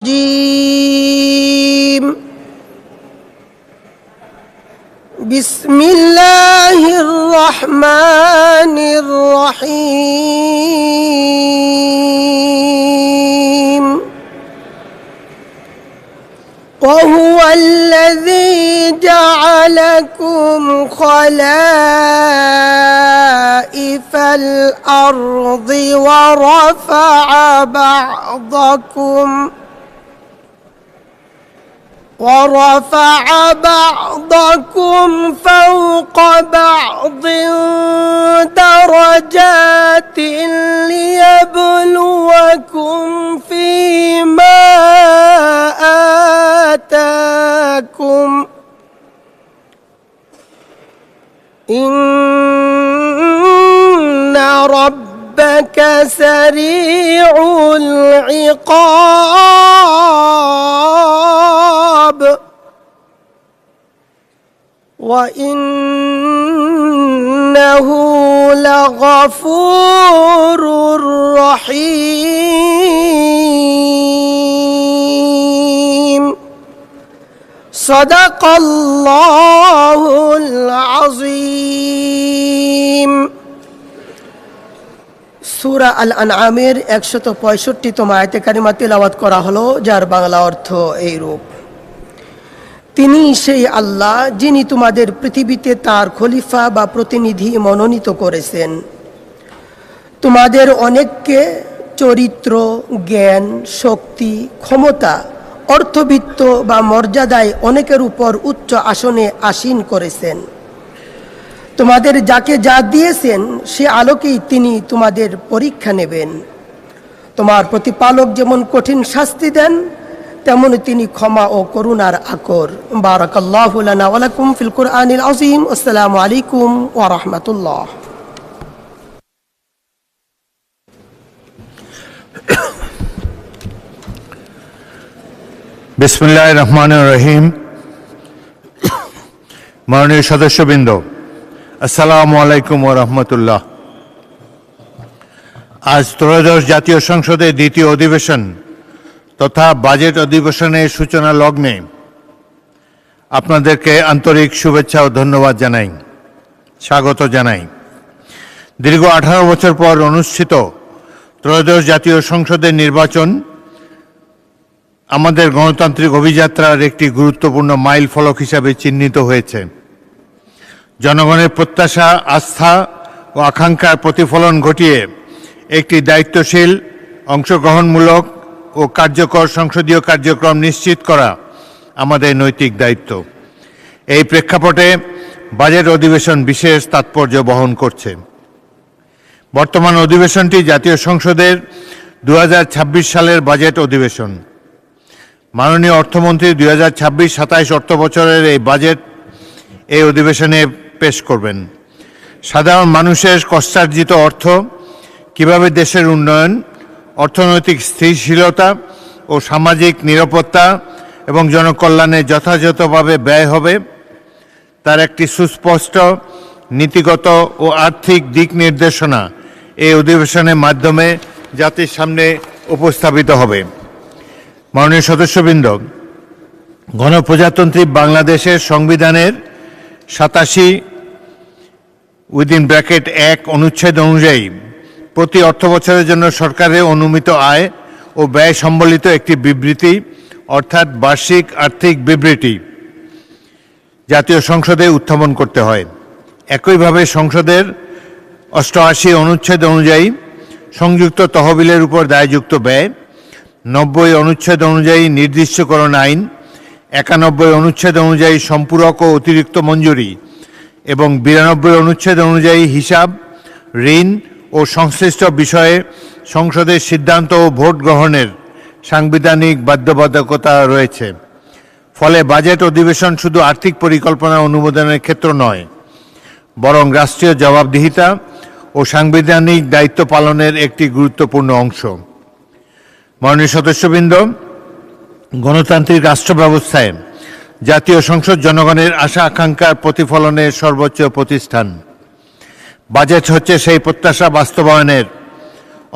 الرجيم بسم الله الرحمن الرحيم وهو الذي جعلكم خلائف الأرض ورفع بعضكم فوق بعض درجات ليبلوكم فيما آتاكم إن ربك سريع العقاب وإنه لغفور رحيم صدق الله العظيم সূরা আল আনআমের 165তম আয়াতে কারিমা তেলাওয়াত করা হলো, যার বাংলা অর্থ এইরূপ: তিনি সেই আল্লাহ যিনি তোমাদের পৃথিবীতে তার খলিফা বা প্রতিনিধি মনোনীত করেছেন, তোমাদের অনেককে চরিত্র, জ্ঞান, শক্তি, ক্ষমতা, অর্থবিত্ত বা মর্যাদায় অনেকের উপর উচ্চ আসনে আসীন করেছেন। তোমাদের যাকে যা দিয়েছেন সে আলোকেই তিনি তোমাদের পরীক্ষা নেবেন। তোমার প্রতিপালক যেমন কঠিন শাস্তি দেন, তেমন তিনি ক্ষমা ও করুণার আকর। বারাকাল্লাহু লানা ওয়া লাকুম ফিল কুরআনিল আযীম। আসসালামু আলাইকুম ওয়া রাহমাতুল্লাহ। বিসমিল্লাহির রহমানির রহিম। মাননীয় সদস্যবৃন্দ, আসসালামু আলাইকুম ওয়া রাহমাতুল্লাহ। আজ ত্রয়োদশ জাতীয় সংসদের দ্বিতীয় অধিবেশন তথা বাজেট অধিবেশনের সূচনা লগ্নে আপনাদেরকে আন্তরিক শুভেচ্ছা ও ধন্যবাদ জানাই, স্বাগত জানাই। দীর্ঘ 18 বছর পর অনুষ্ঠিত ত্রয়োদশ জাতীয় সংসদের নির্বাচন আমাদের গণতান্ত্রিক অভিযাত্রার একটি গুরুত্বপূর্ণ মাইল ফলক হিসাবে চিহ্নিত হয়েছে। জনগণের প্রত্যাশা, আস্থা ও আকাঙ্ক্ষার প্রতিফলন ঘটিয়ে একটি দায়িত্বশীল, অংশগ্রহণমূলক ও কার্যকর সংসদীয় কার্যক্রম নিশ্চিত করা আমাদের নৈতিক দায়িত্ব। এই প্রেক্ষাপটে বাজেট অধিবেশন বিশেষ তাৎপর্য বহন করছে। বর্তমান অধিবেশনটি জাতীয় সংসদের 2026 সালের বাজেট অধিবেশন। মাননীয় অর্থমন্ত্রী 2026-27 অর্থ বছরের এই বাজেট এই অধিবেশনে পেশ করবেন। সাধারণ মানুষের কষ্টার্জিত অর্থ কিভাবে দেশের উন্নয়ন, অর্থনৈতিক স্থিতিশীলতা ও সামাজিক নিরাপত্তা এবং জনকল্যাণে যথাযথভাবে ব্যয় হবে তার একটি সুস্পষ্ট নীতিগত ও আর্থিক দিক নির্দেশনা এই অধিবেশনের মাধ্যমে জাতির সামনে উপস্থাপিত হবে। মাননীয় সদস্যবৃন্দ, গণপ্রজাতন্ত্রী বাংলাদেশের সংবিধানের 87(1) অনুচ্ছেদ অনুযায়ী প্রতি অর্থবছরের জন্য সরকারের অনুমিত আয় ও ব্যয় সম্বলিত একটি বিবৃতি অর্থাৎ বার্ষিক আর্থিক বিবৃতি জাতীয় সংসদে উত্থাপন করতে হয়। একইভাবে সংসদের 88 অনুচ্ছেদ অনুযায়ী সংযুক্ত তহবিলের উপর দায়যুক্ত ব্যয়, 90 অনুচ্ছেদ অনুযায়ী নির্দিষ্টকরণ আইন, 91 অনুচ্ছেদ অনুযায়ী সম্পূরক ও অতিরিক্ত মঞ্জুরি এবং 92 অনুচ্ছেদ অনুযায়ী হিসাব, ঋণ ও সংশ্লিষ্ট বিষয়ে সংসদের সিদ্ধান্ত ও ভোট গ্রহণের সাংবিধানিক বাধ্যবাধকতা রয়েছে। ফলে বাজেট অধিবেশন শুধু আর্থিক পরিকল্পনা অনুমোদনের ক্ষেত্র নয়, বরং রাষ্ট্রীয় জবাবদিহিতা ও সাংবিধানিক দায়িত্ব পালনের একটি গুরুত্বপূর্ণ অংশ। মাননীয় সদস্যবৃন্দ, গণতান্ত্রিক রাষ্ট্র ব্যবস্থায় জাতীয় সংসদ জনগণের আশা আকাঙ্ক্ষার প্রতিফলনের সর্বোচ্চ প্রতিষ্ঠান। বাজেট হচ্ছে সেই প্রত্যাশা বাস্তবায়নের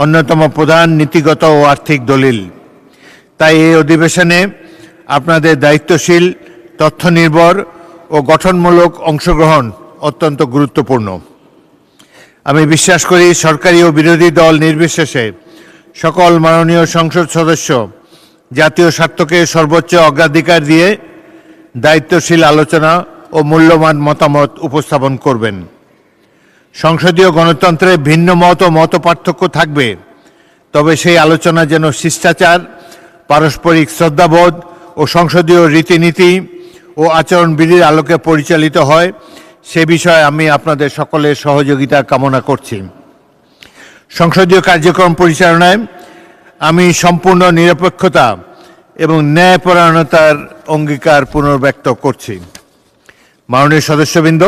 অন্যতম প্রধান নীতিগত ও আর্থিক দলিল। তাই এই অধিবেশনে আপনাদের দায়িত্বশীল, তথ্য নির্ভর ও গঠনমূলক অংশগ্রহণ অত্যন্ত গুরুত্বপূর্ণ। আমি বিশ্বাস করি সরকারি ও বিরোধী দল নির্বিশেষে সকল মাননীয় সংসদ সদস্য জাতীয় স্বার্থকে সর্বোচ্চ অগ্রাধিকার দিয়ে দায়িত্বশীল আলোচনা ও মূল্যবান মতামত উপস্থাপন করবেন। সংসদীয় গণতন্ত্রে ভিন্ন মত ও মতপার্থক্য থাকবে, তবে সেই আলোচনা যেন শিষ্টাচার, পারস্পরিক শ্রদ্ধাবোধ ও সংসদীয় রীতিনীতি ও আচরণবিধির আলোকে পরিচালিত হয়, সে বিষয়ে আমি আপনাদের সকলের সহযোগিতা কামনা করছি। সংসদীয় কার্যক্রম পরিচালনায় আমি সম্পূর্ণ নিরপেক্ষতা এবং ন্যায়পরায়ণতার অঙ্গীকার পুনর্ব্যক্ত করছি। মাননীয় সদস্যবৃন্দ,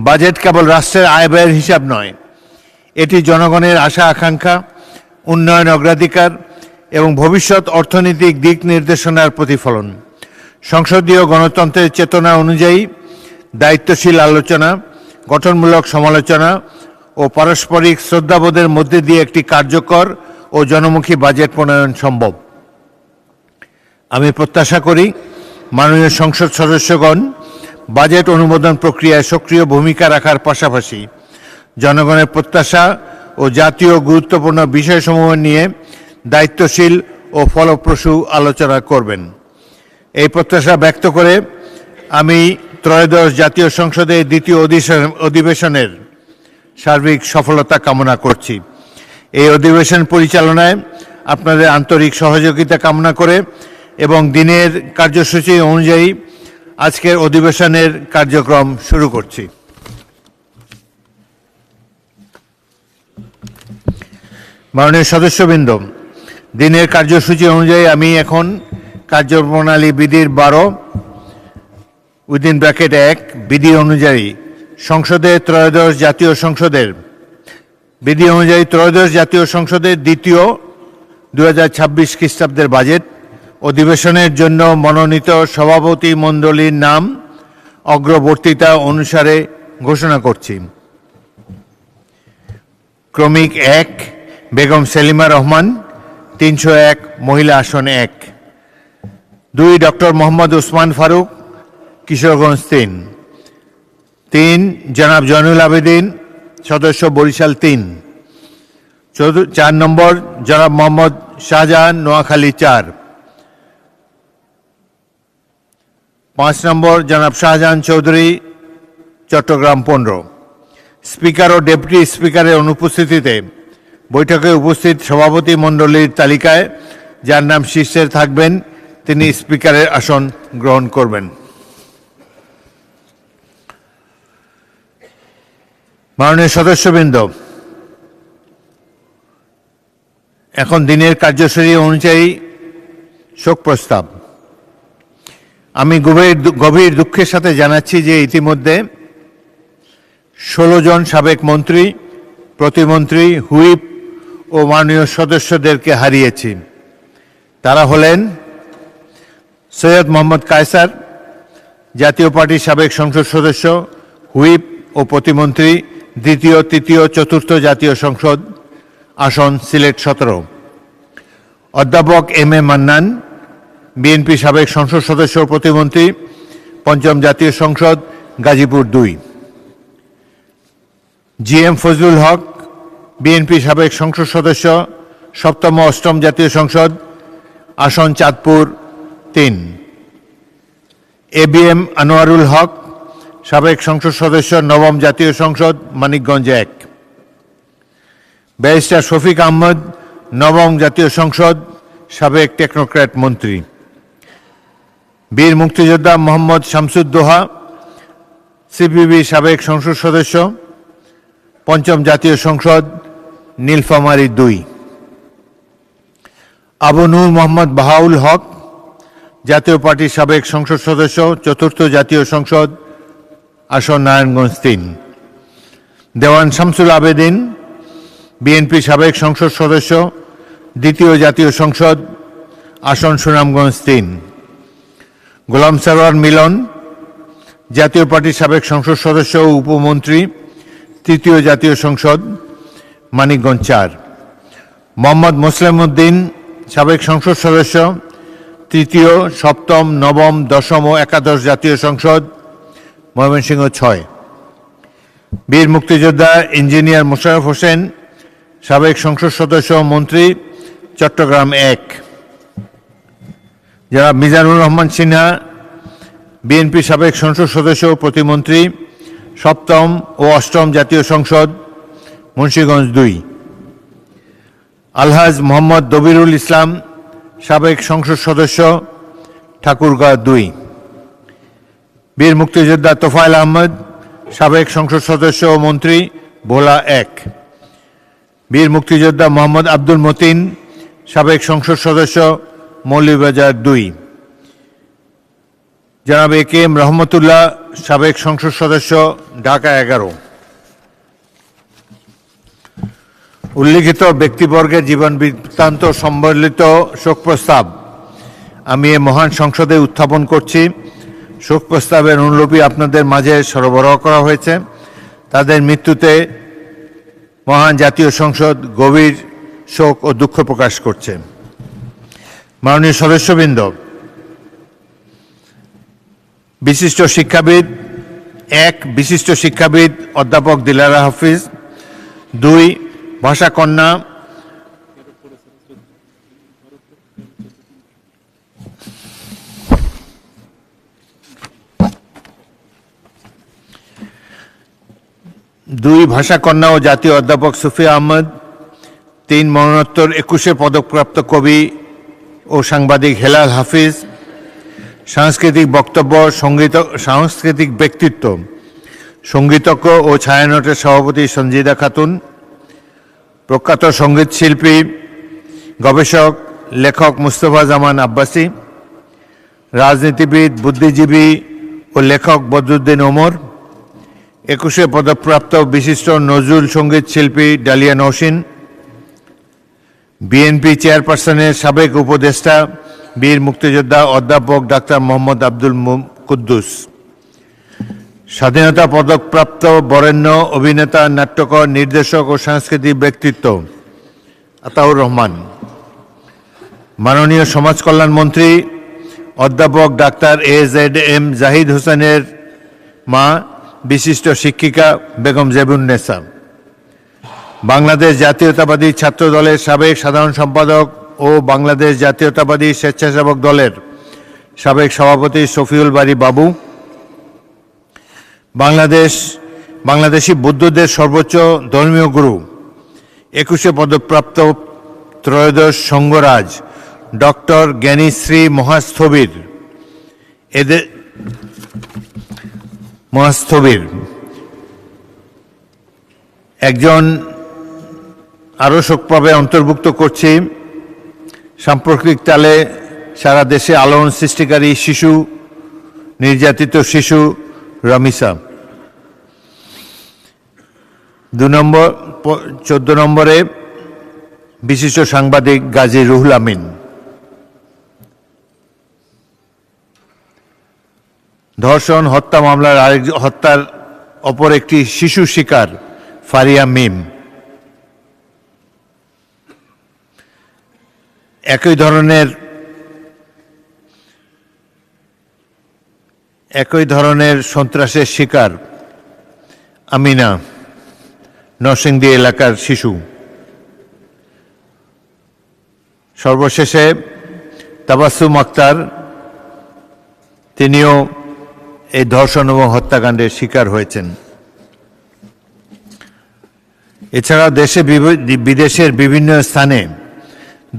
বাজেট কেবল রাষ্ট্রের আয় ব্যয়ের হিসাব নয়, এটি জনগণের আশা আকাঙ্ক্ষা, উন্নয়ন অগ্রাধিকার এবং ভবিষ্যৎ অর্থনৈতিক দিক নির্দেশনার প্রতিফলন। সংসদীয় গণতন্ত্রের চেতনা অনুযায়ী দায়িত্বশীল আলোচনা, গঠনমূলক সমালোচনা ও পারস্পরিক শ্রদ্ধাবোধের মধ্যে দিয়ে একটি কার্যকর ও জনমুখী বাজেট প্রণয়ন সম্ভব। আমি প্রত্যাশা করি মাননীয় সংসদ সদস্যগণ বাজেট অনুমোদন প্রক্রিয়ায় সক্রিয় ভূমিকা রাখার পাশাপাশি জনগণের প্রত্যাশা ও জাতীয় গুরুত্বপূর্ণ বিষয়সমূহ নিয়ে দায়িত্বশীল ও ফলপ্রসূ আলোচনা করবেন। এই প্রত্যাশা ব্যক্ত করে আমি ত্রয়োদশ জাতীয় সংসদের দ্বিতীয় অধিবেশনের সার্বিক সফলতা কামনা করছি। এই অধিবেশন পরিচালনায় আপনাদের আন্তরিক সহযোগিতা কামনা করে এবং দিনের কার্যসূচি অনুযায়ী আজকের অধিবেশনের কার্যক্রম শুরু করছি। মাননীয় সদস্যবৃন্দ, দিনের কার্যসূচি অনুযায়ী আমি এখন কার্যপ্রণালী বিধির 12(1) বিধি অনুযায়ী ত্রয়োদশ জাতীয় সংসদের দ্বিতীয় 2026 খ্রিস্টাব্দের বাজেট অধিবেশনের জন্য মনোনীত সভাপতি মণ্ডলীর নাম অগ্রবর্তীতা অনুসারে ঘোষণা করছি। ক্রমিক 1, বেগম সেলিমা রহমান, 301, মহিলা আসন 1। 2, ডক্টর মোহাম্মদ ওসমান ফারুক, কিশোরগঞ্জ 3। 3, জনাব জয়নুল আবেদিন, সদস্য বরিশাল 3। 4 নম্বর জনাব মোহাম্মদ শাহজাহান, নোয়াখালী 4। 5 নম্বর জনাব শাহজাহান চৌধুরী, চট্টগ্রাম 15। স্পিকার ও ডেপুটি স্পিকারের অনুপস্থিতিতে বৈঠকে উপস্থিত সভাপতি মণ্ডলীর তালিকায় যার নাম শীর্ষে থাকবেন তিনি স্পিকারের আসন গ্রহণ করবেন। মাননীয় সদস্যবৃন্দ, এখন দিনের কার্যসূচি অনুযায়ী শোক প্রস্তাব। আমি গভীর দুঃখের সাথে জানাচ্ছি যে ইতিমধ্যে 16 জন সাবেক মন্ত্রী, প্রতিমন্ত্রী, হুইপ ও মাননীয় সদস্যদেরকে হারিয়েছি। তারা হলেন সৈয়দ মোহাম্মদ কায়সার, জাতীয় পার্টির সাবেক সংসদ সদস্য, হুইপ ও প্রতিমন্ত্রী, দ্বিতীয়, তৃতীয়, চতুর্থ জাতীয় সংসদ, আসন সিলেট 17। অধ্যাপক M.A. মান্নান, বিএনপি সাবেক সংসদ সদস্য ও প্রতিমন্ত্রী, পঞ্চম জাতীয় সংসদ, গাজীপুর 2। GM ফজলুল হক, বিএনপি সাবেক সংসদ সদস্য, সপ্তম ও অষ্টম জাতীয় সংসদ, আসন চাঁদপুর 3। ABM আনোয়ারুল হক, সাবেক সংসদ সদস্য, নবম জাতীয় সংসদ, মানিকগঞ্জ 1। ব্যারিস্টার শফিক আহমদ, নবম জাতীয় সংসদ, সাবেক টেকনোক্র্যাট মন্ত্রী। বীর মুক্তিযোদ্ধা মোহাম্মদ শামসুদ্দোহা, সিপিবি সাবেক সংসদ সদস্য, পঞ্চম জাতীয় সংসদ, নীলফামারী 2। আবু নূর মোহাম্মদ বাহাউল হক, জাতীয় পার্টির সাবেক সংসদ সদস্য, চতুর্থ জাতীয় সংসদ, আসন নারায়ণগঞ্জ 3। দেওয়ান শামসুল আবেদিন, বিএনপি সাবেক সংসদ সদস্য, দ্বিতীয় জাতীয় সংসদ, আসন সুনামগঞ্জ 3। গোলাম সরওয়ার মিলন, জাতীয় পার্টির সাবেক সংসদ সদস্য ও উপমন্ত্রী, তৃতীয় জাতীয় সংসদ, মানিকগঞ্জ 4। মোহাম্মদ মোসলেম উদ্দিন, সাবেক সংসদ সদস্য, তৃতীয়, সপ্তম, নবম, দশম ও একাদশ জাতীয় সংসদ, ময়মনসিংহ 6। বীর মুক্তিযোদ্ধা ইঞ্জিনিয়ার মোশাররফ হোসেন, সাবেক সংসদ সদস্য ও মন্ত্রী, চট্টগ্রাম 1। জনাব মিজানুর রহমান সিনহা, বিএনপি সাবেক সংসদ সদস্য ও প্রতিমন্ত্রী, সপ্তম ও অষ্টম জাতীয় সংসদ, মুন্সিগঞ্জ 2। আলহাজ মোহাম্মদ দবিরুল ইসলাম, সাবেক সংসদ সদস্য, ঠাকুরগাঁও 2। বীর মুক্তিযোদ্ধা তোফায়েল আহমদ, সাবেক সংসদ সদস্য ও মন্ত্রী, ভোলা 1। বীর মুক্তিযোদ্ধা মোহাম্মদ আব্দুল মতিন, সাবেক সংসদ সদস্য, মৌলভীবাজার 2। জনাব এ কে এম রহমতুল্লাহ, সাবেক সংসদ সদস্য, ঢাকা 11। উল্লিখিত ব্যক্তিবর্গের জীবন বৃত্তান্ত সম্বলিত শোক প্রস্তাব আমি এ মহান সংসদে উত্থাপন করছি। শোক প্রস্তাবের অনুলিপি আপনাদের মাঝে সরবরাহ করা হয়েছে। তাদের মৃত্যুতে মহান জাতীয় সংসদ গভীর শোক ও দুঃখ প্রকাশ করছে। মাননীয় সদস্যবৃন্দ, বিশিষ্ট শিক্ষাবিদ: 1, বিশিষ্ট শিক্ষাবিদ অধ্যাপক দিলারা হাফিজ। 2, ভাষাকন্যা ভাষাকন্যা ও জাতীয় অধ্যাপক সুফিয়া আহমদ। 3, মরণোত্তর 21 পদকপ্রাপ্ত কবি ও সাংবাদিক হেলাল হাফিজ। সাংস্কৃতিক বক্তব্য, সাংস্কৃতিক ব্যক্তিত্ব, সঙ্গীতজ্ঞ ও ছায়ানটের সভাপতি সঞ্জিদা খাতুন। প্রখ্যাত সঙ্গীত শিল্পী, গবেষক, লেখক মুস্তফা জামান আব্বাসী। রাজনীতিবিদ, বুদ্ধিজীবী ও লেখক বদরুদ্দিন ওমর। 21 পদকপ্রাপ্ত বিশিষ্ট নজরুল সঙ্গীত শিল্পী ডালিয়া নওশিন। বিএনপি চেয়ারপারসনের সাবেক উপদেষ্টা, বীর মুক্তিযোদ্ধা অধ্যাপক ডাক্তার মোহাম্মদ আব্দুল কুদ্দুস। স্বাধীনতা পদকপ্রাপ্ত বরেণ্য অভিনেতা, নাট্যকার, নির্দেশক ও সাংস্কৃতিক ব্যক্তিত্ব আতাউর রহমান। মাননীয় সমাজ কল্যাণ মন্ত্রী অধ্যাপক ডাক্তার AZM জাহিদ হোসেনের মা, বিশিষ্ট শিক্ষিকা বেগম জেবুন্নেসা। বাংলাদেশ জাতীয়তাবাদী ছাত্র দলের সাবেক সাধারণ সম্পাদক ও বাংলাদেশ জাতীয়তাবাদী স্বেচ্ছাসেবক দলের সাবেক সভাপতি শফিউল বারী বাবু। বাংলাদেশি বৌদ্ধদের সর্বোচ্চ ধর্মীয় গুরু, 21 পদকপ্রাপ্ত ত্রয়োদশ সংঘরাজ ডক্টর জ্ঞানীশ্রী মহাস্থবির। একজন আরও শোকপাবে অন্তর্ভুক্ত করছি সাম্প্রতিক কালে সারা দেশে আলোড়ন সৃষ্টিকারী শিশু, নির্যাতিত শিশু রামিসা। 14 নম্বরে বিশিষ্ট সাংবাদিক গাজী রুহুল আমিন। ধর্ষণ হত্যা মামলার হত্যার অপর একটি শিশু শিকার ফারিয়া মিম। একই ধরনের সন্ত্রাসের শিকার আমিনা, নরসিংদী এলাকার শিশু। সর্বশেষে তাবাসসুম আক্তার, তিনিও এই ধর্ষণ এবং হত্যাকাণ্ডের শিকার হয়েছেন। এছাড়া দেশে বিদেশের বিভিন্ন স্থানে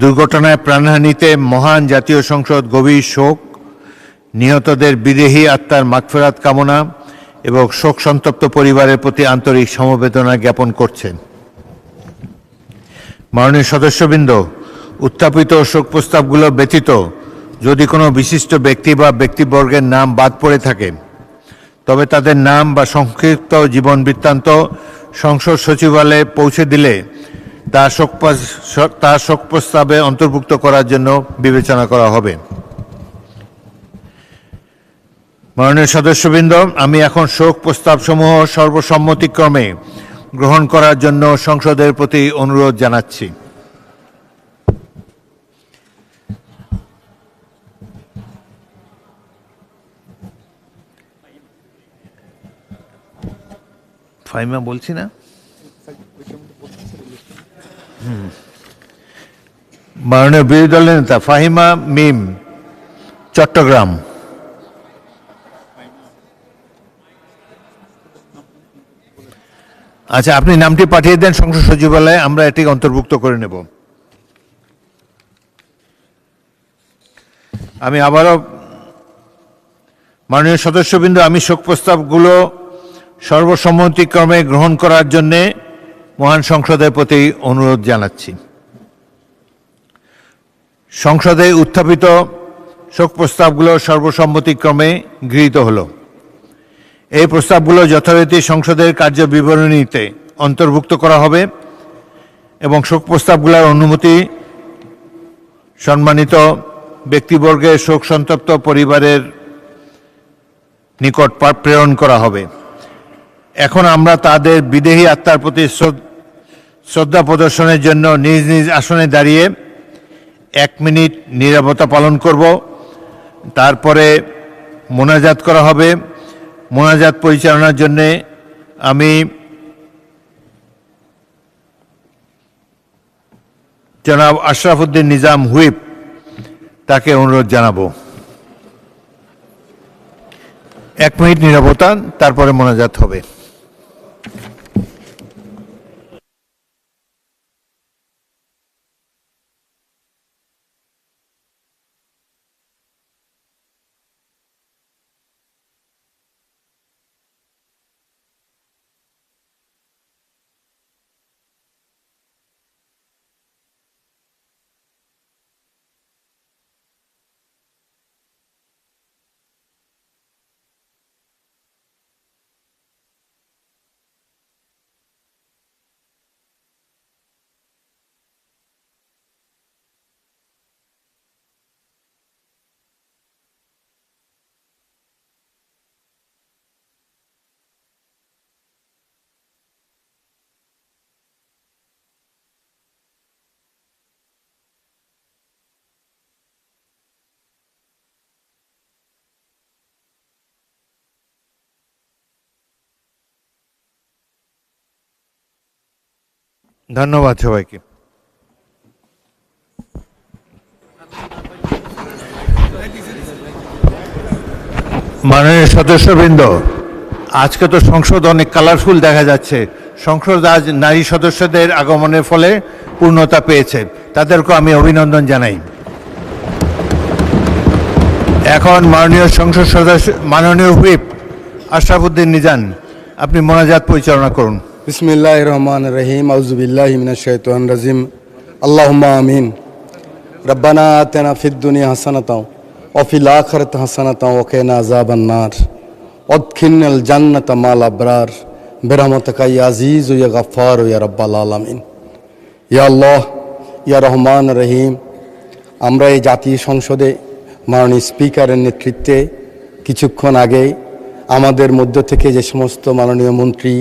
দুর্ঘটনায় প্রাণহানিতে মহান জাতীয় সংসদ গভীর শোক, নিহতদের বিদেহী আত্মার মাগফিরাত কামনা এবং শোক সন্তপ্ত পরিবারের প্রতি আন্তরিক সমবেদনা জ্ঞাপন করছে। মাননীয় সদস্যবৃন্দ, উত্থাপিত শোক প্রস্তাবগুলো ব্যতীত যদি কোনো বিশিষ্ট ব্যক্তি বা ব্যক্তিবর্গের নাম বাদ পড়ে থাকে, তবে তাদের নাম বা সংক্ষিপ্ত জীবন বৃত্তান্ত সংসদ সচিবালয়ে পৌঁছে দিলে তা শোক প্রস্তাবে অন্তর্ভুক্ত করার জন্য বিবেচনা করা হবে। মাননীয় সদস্যবৃন্দ, আমি এখন শোক প্রস্তাবসমূহ সর্বসম্মতিক্রমে গ্রহণ করার জন্য সংসদের প্রতি অনুরোধ জানাচ্ছি। ফাহিমা বলছি না, মাননীয় বিরোধী দলের নেতা ফাহিমা মিম, চট্টগ্রাম। আচ্ছা, আপনি নামটি পাঠিয়ে দেন সংসদ সচিবালয়ে, আমরা এটিকে অন্তর্ভুক্ত করে নেব। আমি আবারও মাননীয় সদস্যবৃন্দ, আমি শোক প্রস্তাবগুলো সর্বসম্মতিক্রমে গ্রহণ করার জন্যে মহান সংসদের প্রতি অনুরোধ জানাচ্ছি। সংসদে উত্থাপিত শোক প্রস্তাবগুলো সর্বসম্মতিক্রমে গৃহীত হলো। এই প্রস্তাবগুলো যথারীতি সংসদের কার্যবিবরণীতে অন্তর্ভুক্ত করা হবে এবং শোক প্রস্তাবগুলোর অনুমতি সম্মানিত ব্যক্তিবর্গের শোক সন্তপ্ত পরিবারের নিকট প্রেরণ করা হবে। এখন আমরা তাদের বিদেহী আত্মার প্রতি শ্রদ্ধা প্রদর্শনের জন্য নিজ নিজ আসনে দাঁড়িয়ে 1 মিনিট নীরবতা পালন করব। তারপরে মোনাজাত করা হবে। মোনাজাত পরিচালনার জন্য আমি জনাব আশরাফ উদ্দিন নিজাম হুইপ তাকে অনুরোধ জানাবো। 1 মিনিট নীরবতা, তারপরে মোনাজাত হবে। ধন্যবাদ সবাইকে। মাননীয় সদস্যবৃন্দ, আজকে তো সংসদ অনেক কালারফুল দেখা যাচ্ছে। সংসদ আজ নারী সদস্যদের আগমনের ফলে পূর্ণতা পেয়েছে, তাদেরকে আমি অভিনন্দন জানাই। এখন মাননীয় সংসদ সদস্য মাননীয় হুইপ আশরাফ উদ্দিন নিজাম, আপনি মোনাজাত পরিচালনা করুন। বিসমিল্লাহির রহমানির রহিম, আউযু বিল্লাহি মিনাশ শাইতানির রাজিম, আল্লাহুম্মা আমিন। রব্বানা আতিনা ফিদ দুনিয়া হাসানাতাও ওয়া ফিল আখিরাতি হাসানাতাও ওয়া কিনা আযাবান নার ওয়াদখিলনাল জান্নাতা মাল আবরার বিরহমাতিকা ইয়া আজিজ ইয়া গফফার ইয়া রাব্বাল আলামিন। ইয়া আল্লাহ, ইয়া রহমান রহিম, আমরা এই জাতীয় সংসদে মাননীয় স্পিকারের নেতৃত্বে কিছুক্ষণ আগে আমাদের মধ্য থেকে যে সমস্ত মাননীয় মন্ত্রী,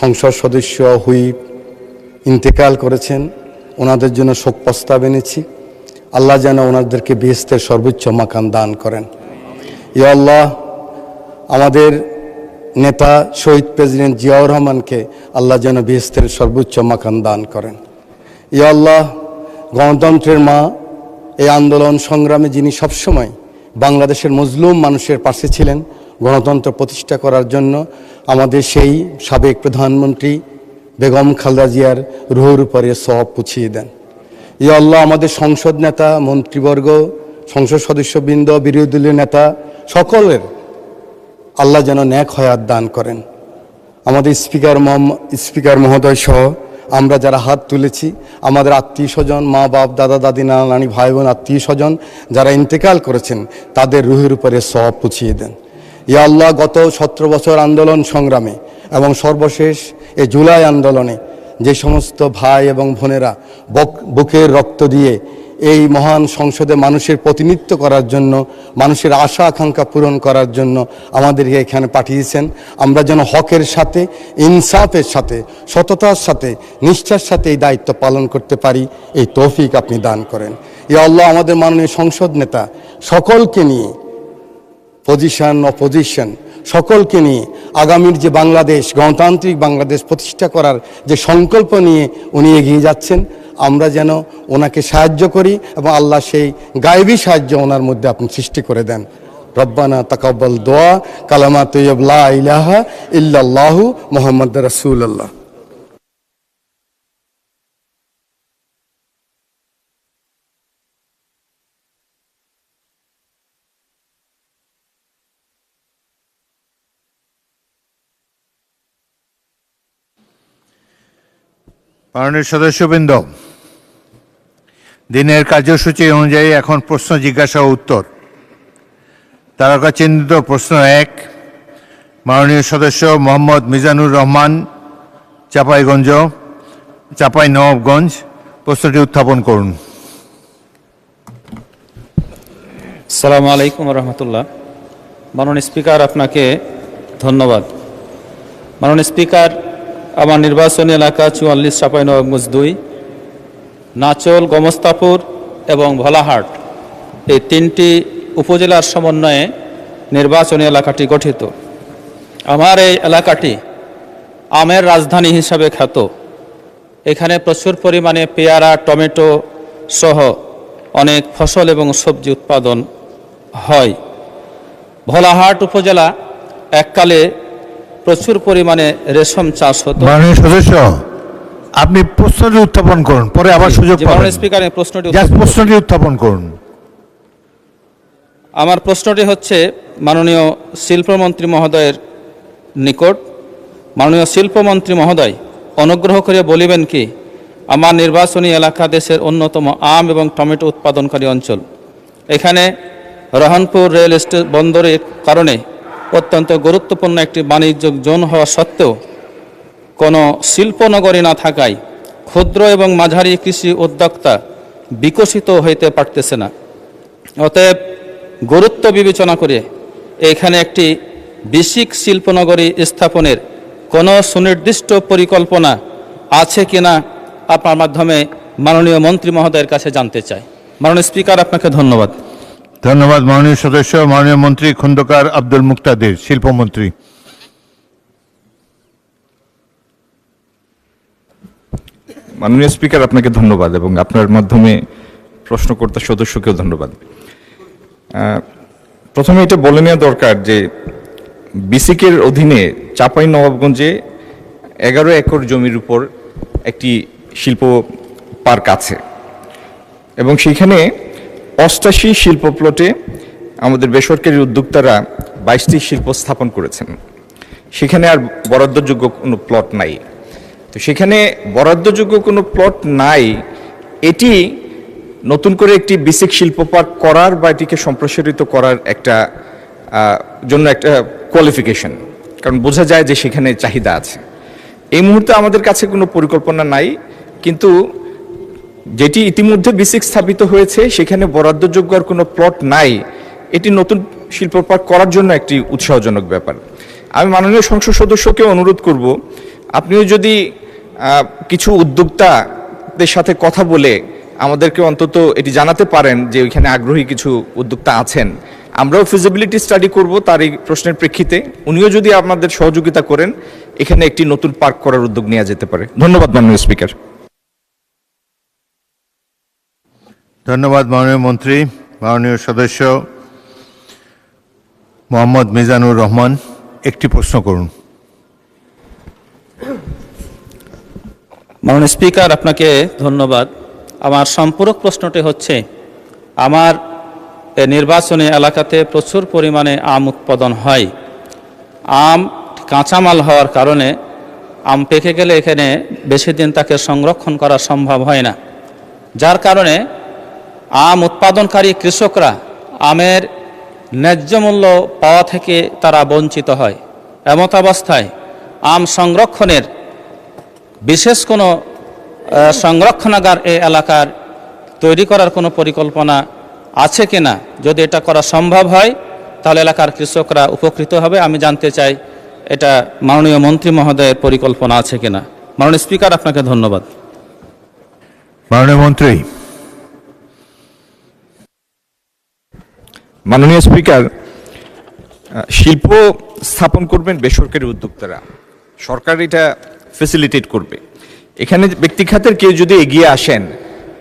সংসদ সদস্য, হুইপ ইন্তেকাল করেছেন, ওনাদের জন্য শোক প্রস্তাব এনেছি। আল্লাহ যেন ওনাদেরকে বেহেশতের সর্বোচ্চ মাকাম দান করেন। ইয়া আল্লাহ, আমাদের নেতা শহীদ প্রেসিডেন্ট জিয়াউর রহমানকে আল্লাহ যেন বেহেশতের সর্বোচ্চ মাকাম দান করেন। ইয়া আল্লাহ, গণতন্ত্রের মা, এই আন্দোলন সংগ্রামে যিনি সবসময় বাংলাদেশের মজলুম মানুষের পাশে ছিলেন, গণতন্ত্র প্রতিষ্ঠা করার জন্য আমাদের সেই সাবেক প্রধানমন্ত্রী বেগম খালেদা জিয়ার রুহের উপরে সওয়াব পুছিয়ে দেন। ইয়া আল্লাহ, আমাদের সংসদ নেতা, মন্ত্রীবর্গ, সংসদ সদস্যবৃন্দ, বিরোধী দলীয় নেতা সকলের আল্লাহ যেন নেক হায়াত দান করেন। আমাদের স্পিকার মহোদয় সহ আমরা যারা হাত তুলেছি, আমাদের আত্মীয় স্বজন, মা বাপ, দাদা দাদি, নানা নানি, ভাই বোন, আত্মীয় স্বজন যারা ইন্তেকাল করেছেন, তাদের রুহের উপরে সওয়াব পুছিয়ে দেন। ইয়া আল্লাহ, গত 17 বছর আন্দোলন সংগ্রামে এবং সর্বশেষ এই জুলাই আন্দোলনে যে সমস্ত ভাই এবং বোনেরা বুকের রক্ত দিয়ে এই মহান সংসদে মানুষের প্রতিনিধিত্ব করার জন্য, মানুষের আশা আকাঙ্ক্ষা পূরণ করার জন্য আমাদেরকে এখানে পাঠিয়েছেন, আমরা যেন হকের সাথে, ইনসাফের সাথে, সততার সাথে, নিষ্ঠার সাথে এই দায়িত্ব পালন করতে পারি, এই তৌফিক আপনি দান করেন। ইয়া আল্লাহ, আমাদের মাননীয় সংসদ নেতা সকলকে নিয়ে পজিশন অপোজিশন সকলকে নিয়ে আগামীর যে বাংলাদেশ, গণতান্ত্রিক বাংলাদেশ প্রতিষ্ঠা করার যে সংকল্প নিয়ে উনি এগিয়ে যাচ্ছেন, আমরা যেন ওনাকে সাহায্য করি এবং আল্লাহ সেই গায়েবী সাহায্য ওনার মধ্যে আপনি সৃষ্টি করে দেন। রব্বানা তাকাব্বাল দোয়া, কালামা তৈয়ব লা ইলাহা ইল্লাল্লাহু মুহাম্মাদুর রাসূলুল্লাহ। মাননীয় সদস্যবৃন্দ, দিনের কার্যসূচি অনুযায়ী এখন প্রশ্ন জিজ্ঞাসা ও উত্তর। তারকা চিহ্নিত প্রশ্ন 1, মাননীয় সদস্য মোহাম্মদ মিজানুর রহমান, চাঁপাইনবাবগঞ্জ, প্রশ্নটি উত্থাপন করুন। আসসালামু আলাইকুম রহমতুল্লাহ। মাননীয় স্পিকার, আপনাকে ধন্যবাদ। মাননীয় স্পিকার, আমার নির্বাচনী এলাকা 44 চাঁপাইনবাবগঞ্জ 2, নাচল, গোমস্তাপুর এবং ভোলাহাট, এই 3টি উপজেলার সমন্বয়ে নির্বাচনী এলাকাটি গঠিত। আমার এই এলাকাটি আমের রাজধানী হিসাবে খ্যাত। এখানে প্রচুর পরিমাণে পেয়ারা, টমেটো সহ অনেক ফসল এবং সবজি উৎপাদন হয়। ভোলাহাট উপজেলা এককালে প্রচুর পরিমাণে রেশম চাষ হতো। মাননীয় সদস্য, আপনি প্রশ্নটি উত্থাপন করুন, পরে আবার সুযোগ পাবেন। মাননীয় স্পিকার, প্রশ্নটি উত্থাপন করুন। আমার প্রশ্নটি হচ্ছে মাননীয় শিল্পমন্ত্রী মহোদয়ের নিকট। মাননীয় শিল্পমন্ত্রী মহোদয়, অনুগ্রহ করে বলিবেন কি, আমার নির্বাচনী এলাকা দেশের অন্যতম আম এবং টমেটো উৎপাদনকারী অঞ্চল। এখানে রহনপুর রেল বন্দরের কারণে অত্যন্ত গুরুত্বপূর্ণ একটি বাণিজ্যিক জোন হওয়া সত্ত্বেও কোনো শিল্পনগরী না থাকায় ক্ষুদ্র এবং মাঝারি কৃষি উদ্যোক্তা বিকশিত হইতে পারতেছে না। অতএব গুরুত্ব বিবেচনা করে এখানে একটি বেসিক শিল্পনগরী স্থাপনের কোনো সুনির্দিষ্ট পরিকল্পনা আছে কিনা আপনার মাধ্যমে মাননীয় মন্ত্রী মহোদয়ের কাছে জানতে চাই। মাননীয় স্পিকার, আপনাকে ধন্যবাদ। ধন্যবাদ মাননীয় সদস্য। মাননীয় মন্ত্রী খন্দকার আব্দুল মুক্তাদির, শিল্পমন্ত্রী। মাননীয় স্পিকার, আপনাকে ধন্যবাদ এবং আপনার মাধ্যমে প্রশ্নকর্তা সদস্যকেও ধন্যবাদ। প্রথমে এটা বলে নেওয়া দরকার যে বিসিকের অধীনে চাঁপাইনবাবগঞ্জে 11 একর জমির উপর একটি শিল্প পার্ক আছে এবং সেখানে 88 শিল্প প্লটে আমাদের বেসরকারি উদ্যোক্তারা 22টি শিল্প স্থাপন করেছেন। সেখানে আর বরাদ্দযোগ্য কোনো প্লট নাই। তো সেখানে বরাদ্দযোগ্য কোনো প্লট নাই, এটি নতুন করে একটি বেসিক শিল্প পার্ক করার বা এটিকে সম্প্রসারিত করার একটা জন্য একটা কোয়ালিফিকেশন, কারণ বোঝা যায় যে সেখানে চাহিদা আছে। এই মুহূর্তে আমাদের কাছে কোনো পরিকল্পনা নাই, কিন্তু যেটি ইতিমধ্যে বেসিক স্থাপিত হয়েছে সেখানে বরাদ্দযোগ্য আর কোনো প্লট নাই, এটি নতুন শিল্প পার্ক করার জন্য একটি উৎসাহজনক ব্যাপার। আমি মাননীয় সংসদ সদস্যকে অনুরোধ করব, আপনিও যদি কিছু উদ্যোক্তাদের সাথে কথা বলে আমাদেরকে অন্তত এটি জানাতে পারেন যে ওইখানে আগ্রহী কিছু উদ্যোক্তা আছেন, আমরাও ফিজিবিলিটি স্টাডি করব তার এই প্রশ্নের প্রেক্ষিতে। উনিও যদি আপনাদের সহযোগিতা করেন, এখানে একটি নতুন পার্ক করার উদ্যোগ নেওয়া যেতে পারে। ধন্যবাদ মাননীয় স্পিকার। ধন্যবাদ মাননীয় মন্ত্রী। মাননীয় সদস্য মোহাম্মদ মিজানুর রহমান, একটি প্রশ্ন করুন। মাননীয় স্পিকার, আপনাকে ধন্যবাদ। আমার সম্পূরক প্রশ্নটি হচ্ছে, আমার নির্বাচনী এলাকাতে প্রচুর পরিমাণে আম উৎপাদন হয়। আম কাঁচামাল হওয়ার কারণে আম পেকে গেলে এখানে বেশি দিন তাকে সংরক্ষণ করা সম্ভব হয় না, যার কারণে আম উৎপাদনকারী কৃষকরা আমের ন্যায্য মূল্য পাওয়া থেকে তারা বঞ্চিত হয়। এমত অবস্থায় আম সংরক্ষণের বিশেষ কোনো সংরক্ষণাগার এই এলাকার তৈরি করার কোনো পরিকল্পনা আছে কিনা? যদি এটা করা সম্ভব হয় তাহলে এলাকার কৃষকরা উপকৃত হবে। আমি জানতে চাই এটা মাননীয় মন্ত্রী মহোদয়ের পরিকল্পনা আছে কিনা। মাননীয় স্পিকার, আপনাকে ধন্যবাদ। মাননীয় মন্ত্রী। মাননীয় স্পিকার, শিল্প স্থাপন করবেন বেসরকারি উদ্যোক্তারা, সরকার এটা ফেসিলিটেট করবে। এখানে ব্যক্তি খাতের কেউ যদি এগিয়ে আসেন,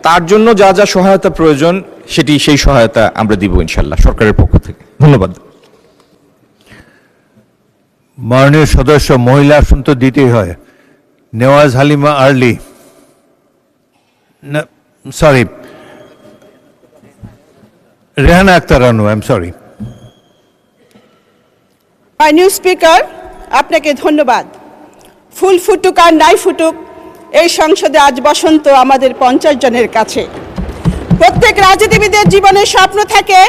তার জন্য যা যা সহায়তা প্রয়োজন সেই সহায়তা আমরা দিব ইনশাল্লাহ সরকারের পক্ষ থেকে। ধন্যবাদ। মাননীয় সদস্য, মহিলা আসন তো দিতেই হয়। নেওয়াজ হালিমা আর্লি, sorry, Rehana Akter Ranu, I am sorry. মাননীয় স্পিকার, আপনাকে ধন্যবাদ। ফুল ফুটুক আর নাই ফুটুক, এই সংসদে আজ বসন্ত আমাদের 50 জনের কাছে। প্রত্যেক রাজনীতিবিদের জীবনে স্বপ্ন থাকে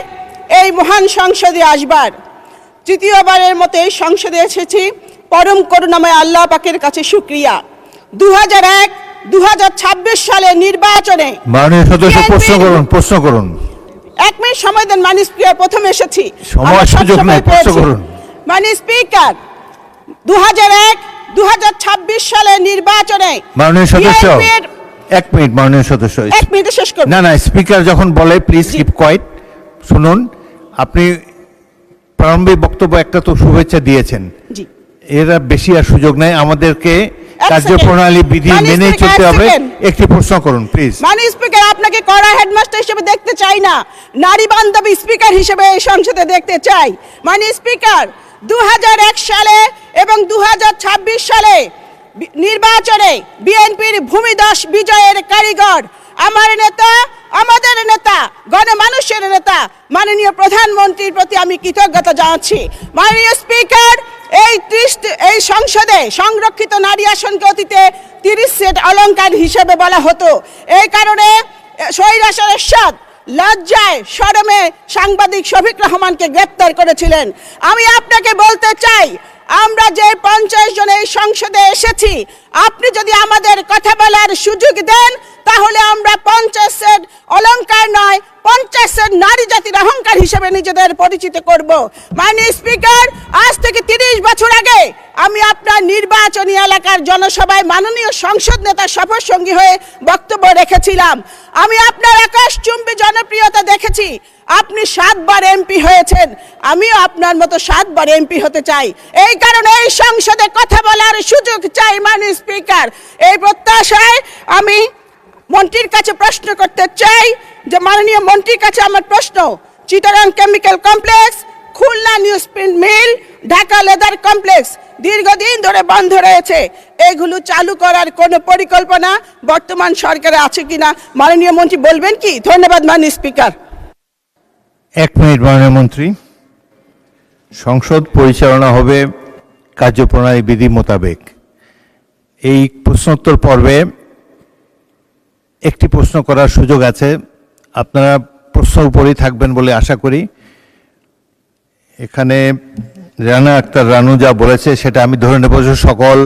এই মহান সংসদে আসবার। তৃতীয়বারের মতো এই সংসদে এসেছি, পরম করুণাময় আল্লাহ পাকের কাছে শুকরিয়া। 2001-2026 সালে নির্বাচনে মাননীয় সদস্য, প্রশ্ন করুন। 1 মিনিট সময় দেন মাননীয় স্পিকার, প্রথম এসেছি, সময় সুযোগ নেই, প্রশ্ন করুন। মাননীয় স্পিকার, 2001-2026 সালে নির্বাচনে মাননীয় সদস্য, BNP 1 মিনিট। মাননীয় সদস্য, 1 মিনিটে শেষ করুন। না, স্পিকার যখন বলে প্লিজ কিপ কোয়াইট। শুনুন, আপনি প্রারম্ভিক বক্তব্য একটা তো শুভেচ্ছা দিয়েছেন, জি, এরা বেশি আর সুযোগ নেই, আমাদেরকে এক কার্যপ্রণালী সেকেন্ড। বিধি মাননীয় মেনে স্পিকার, চলতে এক হবে। সেকেন্ড। একটি প্রশ্ন করুন প্লিজ। মাননীয় স্পিকার, আপনাকে কড়া হেডমাস্টার হিসেবে দেখতে চাই না, নারী বান্ধবী স্পিকার হিসেবে এই সংসদে দেখতে চাই। মাননীয় স্পিকার, 2001 সালে এবং 2026 সালে নির্বাচনে বিএনপির ভূমিদস বিজয়ের কারিগর, আমার নেতা, আমাদের নেতা, গণমানুষের নেতা মাননীয় প্রধানমন্ত্রীর প্রতি আমি কৃতজ্ঞতা জানাচ্ছি। মাননীয় স্পিকার, এই সংসদে সংরক্ষিত নারী আসনকে অতীতে 30 সেট অলংকার হিসেবে বলা হতো। এই কারণে স্বৈরাচার এরশাদ লজ্জায় শরমে সাংবাদিক শফিক রহমানকে গ্রেপ্তার করেছিলেন। আমি আপনাকে বলতে চাই, আমরা যে 50 জন এই সংসদে এসেছি, আপনি যদি আমাদের কথা বলার সুযোগ দেন, তাহলে আমরা 50 সেট অলংকার নয়, 50 সেট নারী জাতির অহংকার হিসেবে নিজেদের পরিচিত করব। মাননীয় স্পিকার, আজ থেকে 30 বছর আগে আমি আপনার নির্বাচনী এলাকার জনসভায় মাননীয় সংসদ নেতার শপথ সঙ্গী হয়ে বক্তব্য রেখেছিলাম। আমি আপনার আকাশচুম্বী জনপ্রিয়তা দেখেছি। আপনি 7 বার এমপি হয়েছেন, আমিও আপনার মতো 7 বার এমপি হতে চাই। এই কারণে এই সংসদে কথা বলার সুযোগ চাই। মাননীয় স্পিকার, এই প্রত্যাশায় আমি মন্ত্রীর কাছে প্রশ্ন করতে চাই যে, মাননীয় মন্ত্রীর কাছে আমার প্রশ্ন, Chittagong chemical complex, Khulna newsprint mill, Dhaka leather complex দীর্ঘদিন ধরে বন্ধ রয়েছে, এগুলো চালু করার কোনো পরিকল্পনা বর্তমান সরকারে আছে কিনা মাননীয় মন্ত্রী বলবেন কি? ধন্যবাদ মাননীয় স্পিকার। 1 মিনিট। মাননীয় মন্ত্রী, সংসদ পরিচালনা হবে কার্যপ্রণালী বিধি মোতাবেক। এই প্রশ্নোত্তর পর্বে একটি প্রশ্ন করার সুযোগ আছে, আপনারা প্রশ্ন উপরেই থাকবেন বলে আশা করি। এখানে রেহানা আক্তার রানু যা বলেছে সেটা আমি ধরে নেব যে সকল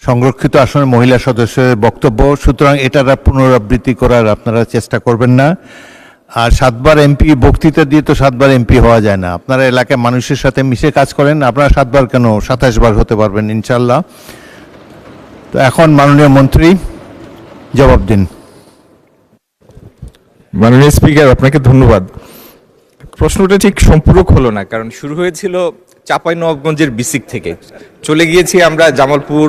সংরক্ষিত আসনের মহিলা সদস্যের বক্তব্য, সুতরাং এটার পুনরাবৃত্তি করার আপনারা চেষ্টা করবেন না। আর 7 বার এমপি বক্তৃতা দিয়ে তো 7 বার এমপি হওয়া যায় না। আপনারা এলাকায় মানুষের সাথে মিশে কাজ করেন, আপনারা 7 বার কেন 27 বার হতে পারবেন ইনশাল্লাহ। তো এখন মাননীয় মন্ত্রী জবাব দিন। মাননীয় স্পিকার, আপনাকে ধন্যবাদ। প্রশ্নটা ঠিক সম্পূরক হলো না, কারণ শুরু হয়েছিল চাঁপাইনবাবগঞ্জের বিসিক থেকে, চলে গিয়েছি আমরা জামালপুর,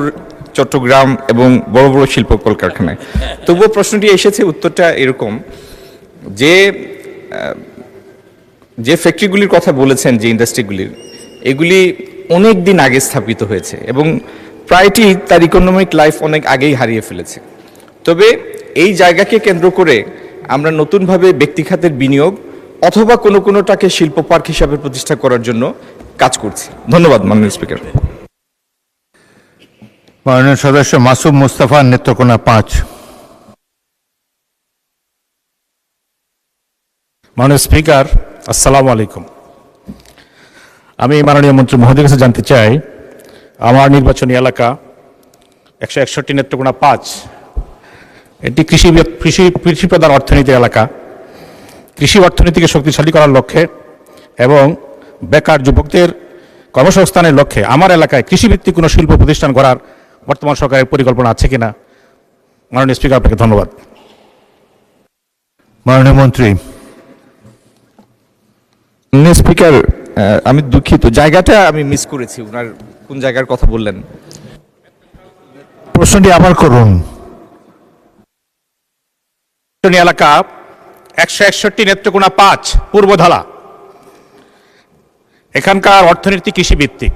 চট্টগ্রাম এবং বড় বড় শিল্প কলকারখানায়। তবুও প্রশ্নটি এসেছে, উত্তরটা এরকম যে যে ফ্যাক্টরিগুলির কথা বলেছেন, যে ইন্ডাস্ট্রিগুলির, এগুলি অনেক দিন আগে স্থাপিত হয়েছে এবং প্রায়টি তার ইকোনমিক লাইফ অনেক আগেই হারিয়ে ফেলেছে। তবে এই জায়গাকে কেন্দ্র করে আমরা নতুনভাবে ব্যক্তি খাতের বিনিয়োগ অথবা কোনোটাকে শিল্প পার্ক হিসাবে প্রতিষ্ঠা করার জন্য কাজ করছি। ধন্যবাদ মাননীয় স্পিকার। মাননীয় সদস্য মাসুম মুস্তাফা, নেত্রকোনা 5। মাননীয় স্পিকার, আসসালামু আলাইকুম। আমি মাননীয় মন্ত্রী মহোদয়ের কাছে জানতে চাই, আমার নির্বাচনী এলাকা 161 নেত্রকোনা 5, এটি কৃষি প্রধান অর্থনীতি এলাকা। কৃষি অর্থনীতিকে শক্তিশালী করার লক্ষ্যে এবং বেকার যুবকদের কর্মসংস্থানের লক্ষ্যে আমার এলাকায় কৃষিভিত্তিক কোনো শিল্প প্রতিষ্ঠান করার বর্তমান সরকারের পরিকল্পনা আছে কিনা? মাননীয় স্পিকার, আপনাকে ধন্যবাদ। মাননীয় মন্ত্রী। মাননীয় স্পিকার, আমি দুঃখিত, জায়গাটা আমি মিস করেছি, ওনার কোন জায়গার কথা বললেন? প্রশ্নটি আবার করুন। এলাকা 161 নেত্রকোনা 5 পূর্বধালা, এখানকার অর্থনীতি কৃষিভিত্তিক,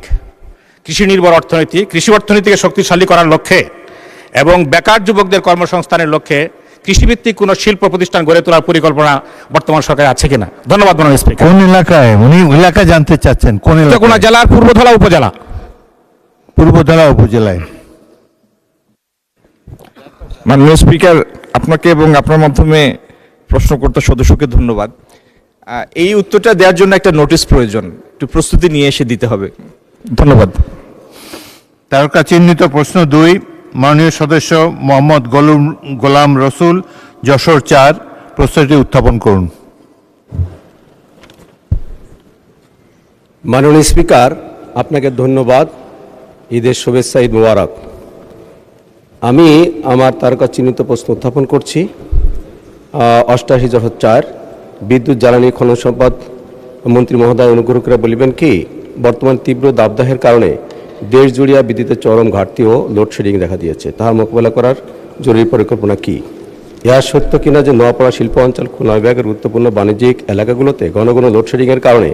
কৃষি নির্ভর অর্থনীতি, কৃষি অর্থনীতিকে শক্তিশালী করার লক্ষ্যে এবং বেকার যুবকদের কর্মসংস্থানের লক্ষ্যে কৃষিভিত্তিক কোনো শিল্প প্রতিষ্ঠান গড়ে তোলার পরিকল্পনা বর্তমান সরকারে আছে কিনা? ধন্যবাদ মাননীয় স্পিকার। কোন এলাকায় উনি এলাকা জানতে চাচ্ছেন? কোন নেত্রকোনা এলাকা? জেলার পূর্বধলা উপজেলা। পূর্বধলা উপজেলায়। মাননীয় স্পিকার, আপনাকে এবং আপনার মাধ্যমে প্রশ্নকর্তা সদস্যকে ধন্যবাদ। এই উত্তরটা দেওয়ার জন্য একটা নোটিশ প্রয়োজন, একটু প্রস্তুতি নিয়ে এসে দিতে হবে। ধন্যবাদ। তারকা চিহ্নিত প্রশ্ন 2, মাননীয় সদস্য মোহাম্মদ গোলাম রসুল, যশোর 4, প্রশ্নটি উত্থাপন করুন। মাননীয় স্পিকার, আপনাকে ধন্যবাদ। ঈদের শুভেচ্ছা, ঈদ মুবারক। আমি আমার তারকা চিহ্নিত প্রশ্ন উত্থাপন করছি। 88/4 বিদ্যুৎ জ্বালানি খনন সম্পদ মন্ত্রী মহোদয় অনুগ্রহ করে বলিবেন কি, বর্তমান তীব্র দাবদাহের কারণে দেশ জুড়িয়া বিদ্যুতের চরম ঘাটতি ও লোডশেডিং দেখা দিয়েছে, তাহা মোকাবেলা করার জরুরি পরিকল্পনা কি? ইহা সত্য কিনা যে নোয়াপাড়া শিল্প অঞ্চল, খুলনা বিভাগের গুরুত্বপূর্ণ বাণিজ্যিক এলাকাগুলোতে ঘন ঘন লোডশেডিংয়ের কারণে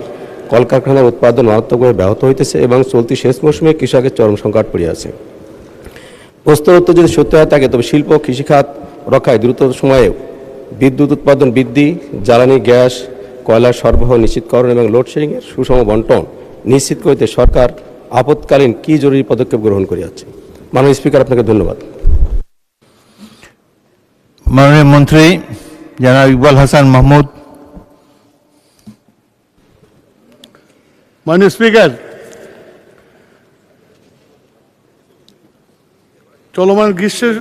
কলকারখানার উৎপাদন মারাত্মকভাবে ব্যাহত হইতেছে এবং চলতি শেষ মৌসুমে কৃষকের চরম সংকট পড়িয়াছে? প্রশ্নের উত্তর যদি সত্য হয় থাকে, তবে শিল্প ও কৃষিখাত রক্ষায় দ্রুত সময়ে বিদ্যুৎ উৎপাদন বৃদ্ধি, জ্বালানি গ্যাস কয়লার সরবরাহ নিশ্চিতকরণ এবং লোডশেডিংয়ের সুষম বন্টন নিশ্চিত করতে সরকার আপৎকালীন কি জরুরি পদক্ষেপ গ্রহণ করিয়াছে? মাননীয় স্পিকার, আপনাকে ধন্যবাদ। মাননীয় মন্ত্রী জনাব ইকবাল হাসান মাহমুদ। মাননীয় স্পিকার, চলমান গ্রীষ্মের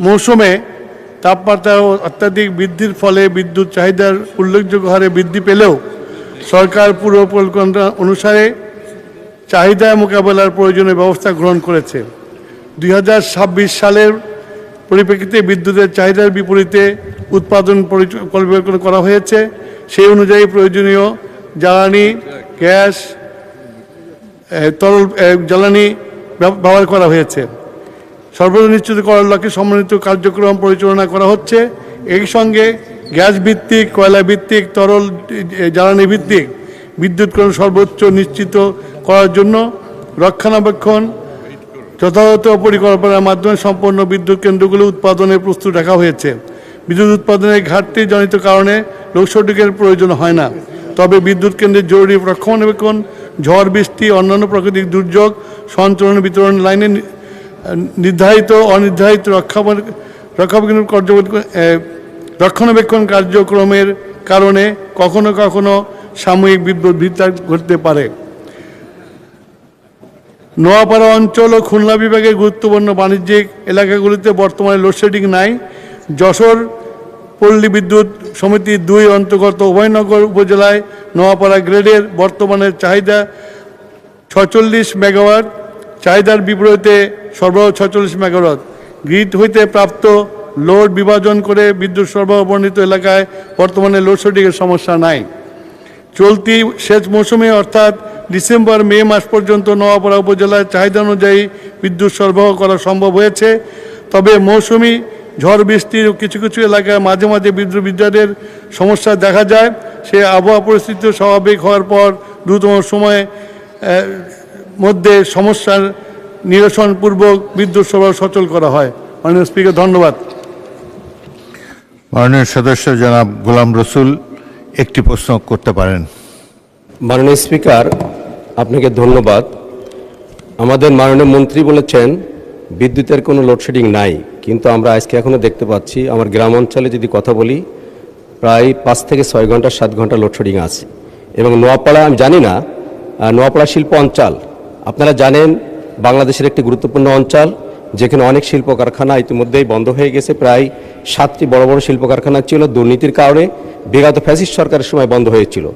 মৌসুমে তাপমাত্রা অত্যাধিক বৃদ্ধির ফলে বিদ্যুৎ চাহিদার উল্লেখযোগ্য হারে বৃদ্ধি পেলেও সরকার পূর্ব পরিকল্পনা অনুসারে চাহিদা মোকাবেলার প্রয়োজনীয় ব্যবস্থা গ্রহণ করেছে। 2026 সালের পরিপ্রেক্ষিতে বিদ্যুতের চাহিদার বিপরীতে উৎপাদন পরিকল্পনা করা হয়েছে। সেই অনুযায়ী প্রয়োজনীয় জ্বালানি গ্যাস তরল জ্বালানি ব্যবহার করা হয়েছে। সর্বদা নিশ্চিত করার লক্ষ্যে সমন্বিত কার্যক্রম পরিচালনা করা হচ্ছে। এই সঙ্গে গ্যাস ভিত্তিক, কয়লা ভিত্তিক, তরল জ্বালানি ভিত্তিক বিদ্যুৎকরণ সর্বোচ্চ নিশ্চিত করার জন্য রক্ষণাবেক্ষণ যথাযথ পরিকল্পনার মাধ্যমে সম্পন্ন বিদ্যুৎ কেন্দ্রগুলো উৎপাদনের প্রস্তুত রাখা হয়েছে। বিদ্যুৎ উৎপাদনের ঘাটতি জনিত কারণে লোডশেডিংয়ের প্রয়োজন হয় না। তবে বিদ্যুৎ কেন্দ্রের জরুরি রক্ষণাবেক্ষণ, ঝড় বৃষ্টি, অন্যান্য প্রাকৃতিক দুর্যোগ সঞ্চালন বিতরণ লাইনে নির্ধারিত অনির্ধারিত রক্ষণাবেক্ষণ কার্যক্রমের কারণে কখনো কখনো সাময়িক বিদ্যুৎ বিভ্রাট ঘটতে পারে। নোয়াপাড়া অঞ্চল ও খুলনা বিভাগের গুরুত্বপূর্ণ বাণিজ্যিক এলাকাগুলিতে বর্তমানে লোডশেডিং নাই। যশোর পল্লী বিদ্যুৎ সমিতি 2 অন্তর্গত উভয়নগর উপজেলায় নোয়াপাড়া গ্রেডের বর্তমানে চাহিদা 46 মেগাওয়াট, চাহিদার বিপরীতে সরবরাহ 46 মেগাওয়াট। গ্রিড হইতে প্রাপ্ত লোড বিভাজন করে বিদ্যুৎ সরবরাহ বর্ণিত এলাকায় বর্তমানে লোডশেডিংয়ের সমস্যা নাই। চলতি সেচ মৌসুমে অর্থাৎ ডিসেম্বর-মে মাস পর্যন্ত নোয়াপাড়া উপজেলায় চাহিদা অনুযায়ী বিদ্যুৎ সরবরাহ করা সম্ভব হয়েছে। তবে মৌসুমি ঝড় বৃষ্টির কিছু কিছু এলাকায় মাঝে মাঝে বিদ্যুৎ বিভ্রাটের সমস্যা দেখা যায়। সে আবহাওয়া পরিস্থিতি স্বাভাবিক হওয়ার পর দ্রুততম সময়ে মধ্যে সমস্যার নিরসনপূর্বক বিদ্যুৎ সরবরাহ সচল করা হয়। মাননীয় স্পিকার, ধন্যবাদ। মাননীয় সদস্য জনাব গোলাম রসুল একটি প্রশ্ন করতে পারেন। মাননীয় স্পিকার, আপনাকে ধন্যবাদ। আমাদের মাননীয় মন্ত্রী বলেছেন বিদ্যুতের কোনো লোডশেডিং নাই, কিন্তু আমরা আজকে এখনও দেখতে পাচ্ছি আমার গ্রাম অঞ্চলে যদি কথা বলি প্রায় 5 থেকে 6 ঘন্টা 7 ঘন্টা লোডশেডিং আছে। এবং নোয়াপাড়া, আমি জানি না, নোয়াপাড়া শিল্প অঞ্চল আপনারা জানেন বাংলাদেশের একটি গুরুত্বপূর্ণ অঞ্চল, যেখানে অনেক শিল্প কারখানা ইতিমধ্যেই বন্ধ হয়ে গেছে। প্রায় 7টি বড় বড় শিল্প কারখানা ছিল, দুর্নীতির কারণে বিগত ফ্যাসিস্ট সরকারের সময় বন্ধ হয়েছিল।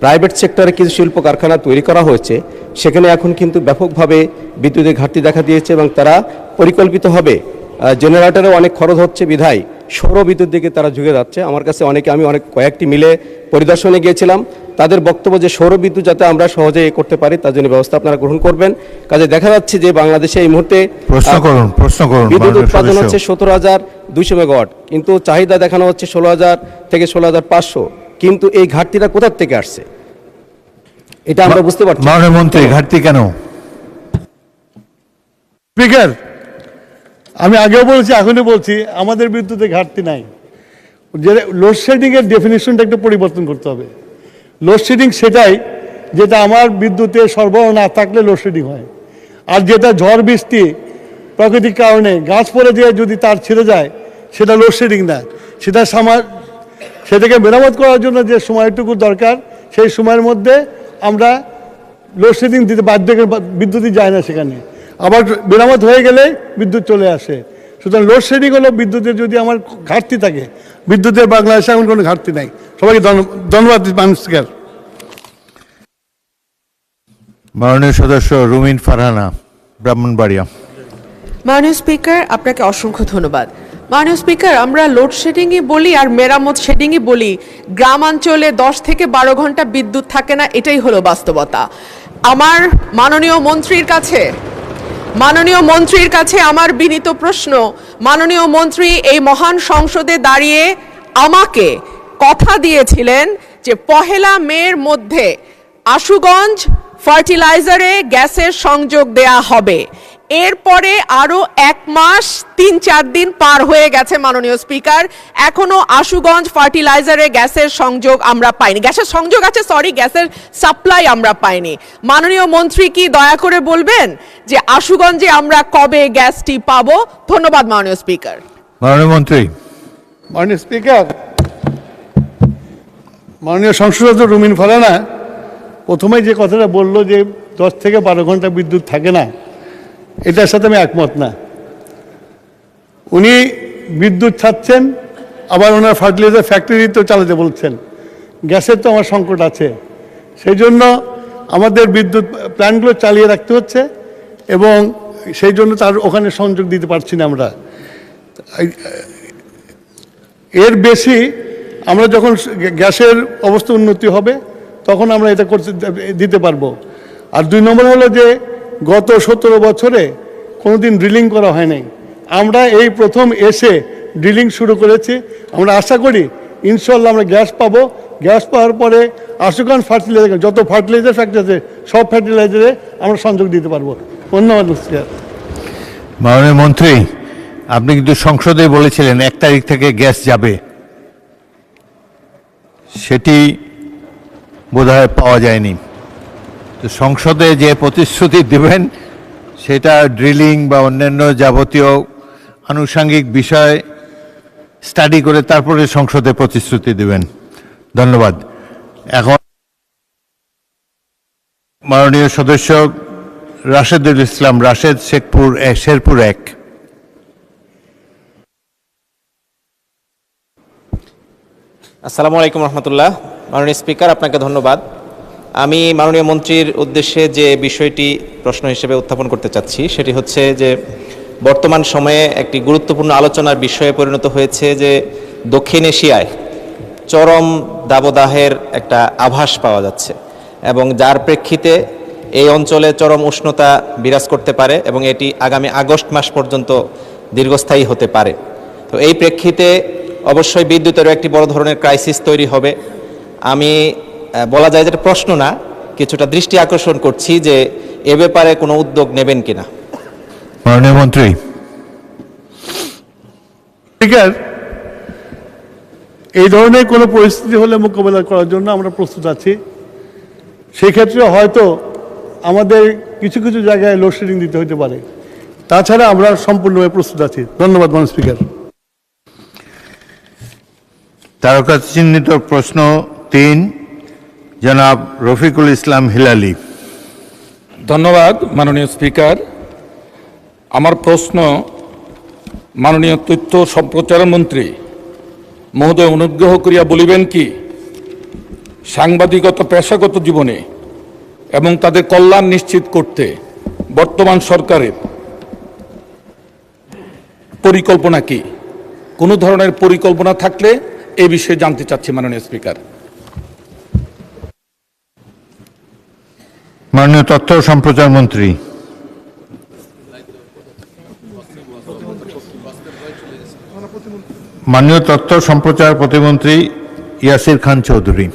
প্রাইভেট সেক্টরে কিছু শিল্প কারখানা তৈরি করা হয়েছে, সেখানে এখন কিন্তু ব্যাপকভাবে বিদ্যুতের ঘাটতি দেখা দিয়েছে এবং তারা পরিকল্পিতভাবে জেনারেটরে অনেক খরচ হচ্ছে বিধায় সৌর বিদ্যুৎ দিকে তারা ঝুঁকে যাচ্ছে। আমার কাছে আমি কয়েকটি মিলে পরিদর্শনে গিয়েছিলাম। তাদের বক্তব্য যে সৌরবিদ্যুৎ যাতে আমরা সহজে করতে পারি তার জন্য ব্যবস্থা আপনারা গ্রহণ করবেন। কাজে দেখা যাচ্ছে যে বাংলাদেশে এই মুহূর্তে প্রশ্ন করুন বিদ্যুৎ মাননীয় উৎপাদন সদস্য। হচ্ছে 17,200 মেগাওয়াট, কিন্তু চাহিদা দেখানো হচ্ছে 16,000 থেকে 16,500। কিন্তু এই ঘাটতিটা কোথা থেকে আসছে এটা আমরা বুঝতে পারছি না। মাননীয় মন্ত্রী, ঘাটতি কেন? স্পিকার, আমি আগেও বলছি এখনই বলছি, আমাদের বিদ্যুতে ঘাটতি নাই। যে লোডশেডিং এর ডেফিনিশনটা একটু পরিবর্তন করতে হবে। লোডশেডিং সেটাই যেটা আমার বিদ্যুতে সরবরাহ না থাকলে লোডশেডিং হয়, আর যেটা ঝড় বৃষ্টি প্রাকৃতিক কারণে গাছ পড়ে দিয়ে যদি তার ছিঁড়ে যায় সেটা লোডশেডিং না। সেটাকে মেরামত করার জন্য যে সময়টুকু দরকার সেই সময়ের মধ্যে আমরা লোডশেডিং দিতে বাধ্য, বিদ্যুৎই যায় না সেখানে, আবার মেরামত হয়ে গেলে বিদ্যুৎ চলে আসে। সুতরাং লোডশেডিং হলো বিদ্যুতের যদি আমার ঘাটতি থাকে, বিদ্যুতের বাংলাদেশে এমন কোনো ঘাটতি নাই। সবাইকে ধন্যবাদ স্পিকার। মাননীয় সদস্য রুমিন ফারহানা, ব্রাহ্মণবাড়িয়া। মাননীয় স্পিকার, আপনাকে অসংখ্য ধন্যবাদ। মাননীয় স্পিকার, আমরা লোডশেডিংই বলি আর মেরামত শেডিংই বলি, গ্রামাঞ্চলে 10 থেকে 12 ঘন্টা বিদ্যুৎ থাকে না, এটাই হলো বাস্তবতা। আমার মাননীয় মন্ত্রীর কাছে আমার বিনীত প্রশ্ন, মাননীয় মন্ত্রী এই মহান সংসদে দাঁড়িয়ে আমাকে কথা দিয়েছিলেন যে 1 মের মধ্যে আশুগঞ্জ ফার্টিলাইজারে গ্যাসের সংযোগ দেয়া হবে। এরপরে আরো 1 মাস 3-4 দিন পার হয়ে গেছে মাননীয় স্পিকার, এখনো আশুগঞ্জ ফার্টিলাইজারে গ্যাসের সংযোগ আমরা পাইনি। গ্যাসের সংযোগ আছে, গ্যাসের সাপ্লাই আমরা পাইনি। মাননীয় মন্ত্রী কি দয়া করে বলবেন যে আশুগঞ্জে আমরা কবে গ্যাসটি পাবো? ধন্যবাদ মাননীয় স্পিকার। মাননীয় মন্ত্রী। মাননীয় স্পিকার, মাননীয় সংসদ সদস্য রুমিন ফারহানা প্রথমে যে কথাটা বললো যে 10 থেকে 12 ঘন্টা বিদ্যুৎ থাকে না, এটার সাথে আমি একমত না। উনি বিদ্যুৎ ছাড়ছেন, আবার ওনার ফার্টিলাইজার ফ্যাক্টরি তো চালাতে বলছেন। গ্যাসের তো আমার সংকট আছে, সেই জন্য আমাদের বিদ্যুৎ প্ল্যান্টগুলো চালিয়ে রাখতে হচ্ছে এবং সেই জন্য তার ওখানে সংযোগ দিতে পারছি না আমরা। এর বেশি আমরা যখন গ্যাসের অবস্থা উন্নতি হবে তখন আমরা এটা দিতে পারবো। আর 2 নম্বর হলো যে গত 17 বছরে কোনোদিন ড্রিলিং করা হয় নাই, আমরা এই প্রথম এসে ড্রিলিং শুরু করেছি। আমরা আশা করি ইনশাল্লাহ আমরা গ্যাস পাবো। গ্যাস পাওয়ার পরে আশুগঞ্জ ফার্টিলাইজার, যত ফার্টিলাইজার ফ্যাক্টরি আছে সব ফার্টিলাইজারে আমরা সংযোগ দিতে পারবো। ধন্যবাদ স্যার। মাননীয় মন্ত্রী, আপনি কিন্তু সংসদে বলেছিলেন 1 তারিখ থেকে গ্যাস যাবে, সেটি বোধহয় পাওয়া যায়নি। তো সংসদে যে প্রতিশ্রুতি দেবেন সেটা ড্রিলিং বা অন্যান্য যাবতীয় আনুষঙ্গিক বিষয় স্টাডি করে তারপরে সংসদে প্রতিশ্রুতি দেবেন। ধন্যবাদ। এখন মাননীয় সদস্য রাশেদুল ইসলাম, রাশেদ, শেরপুর 1। আসসালামু আলাইকুম রহমতুল্লাহ। মাননীয় স্পিকার, আপনাকে ধন্যবাদ। আমি মাননীয় মন্ত্রীর উদ্দেশ্যে যে বিষয়টি প্রশ্ন হিসেবে উত্থাপন করতে চাচ্ছি সেটি হচ্ছে যে বর্তমান সময়ে একটি গুরুত্বপূর্ণ আলোচনার বিষয়ে পরিণত হয়েছে যে দক্ষিণ এশিয়ায় চরম দাবদাহের একটা আভাস পাওয়া যাচ্ছে এবং যার প্রেক্ষিতে এই অঞ্চলে চরম উষ্ণতা বিরাজ করতে পারে এবং এটি আগামী আগস্ট মাস পর্যন্ত দীর্ঘস্থায়ী হতে পারে। তো এই প্রেক্ষিতে অবশ্যই বিদ্যুতেরও একটি বড় ধরনের ক্রাইসিস তৈরি হবে। আমি বলা যায় যেটা প্রশ্ন না, কিছুটা দৃষ্টি আকর্ষণ করছি যে এ ব্যাপারে কোনো উদ্যোগ নেবেন কিনা। মাননীয় মন্ত্রী। স্পিকার, এই ধরনের কোনো পরিস্থিতি হলে মোকাবেলা করার জন্য আমরা প্রস্তুত আছি। সেই ক্ষেত্রে হয়তো আমাদের কিছু কিছু জায়গায় লোডশেডিং দিতে হতে পারে, তাছাড়া আমরা সম্পূর্ণভাবে প্রস্তুত আছি। ধন্যবাদ মাননীয় স্পিকার। তারকা চিহ্নিত প্রশ্ন 3, জনাব রফিকুল ইসলাম হিলালি। ধন্যবাদ মাননীয় স্পিকার। আমার প্রশ্ন মাননীয় তথ্য সম্প্রচার মন্ত্রী মহোদয় অনুগ্রহ করিয়া বলিবেন কি সাংবাদিকতা পেশাগত জীবনে এবং তাদের কল্যাণ নিশ্চিত করতে বর্তমান সরকারের পরিকল্পনা কি? কোনো ধরনের পরিকল্পনা থাকলে এই বিষয়ে জানতে চাচ্ছি মাননীয় স্পিকার। মাননীয় তথ্য ও সম্প্রচার মন্ত্রী। মাননীয় তথ্য ও সম্প্রচার প্রতিমন্ত্রী ইয়াসির খান চৌধুরী।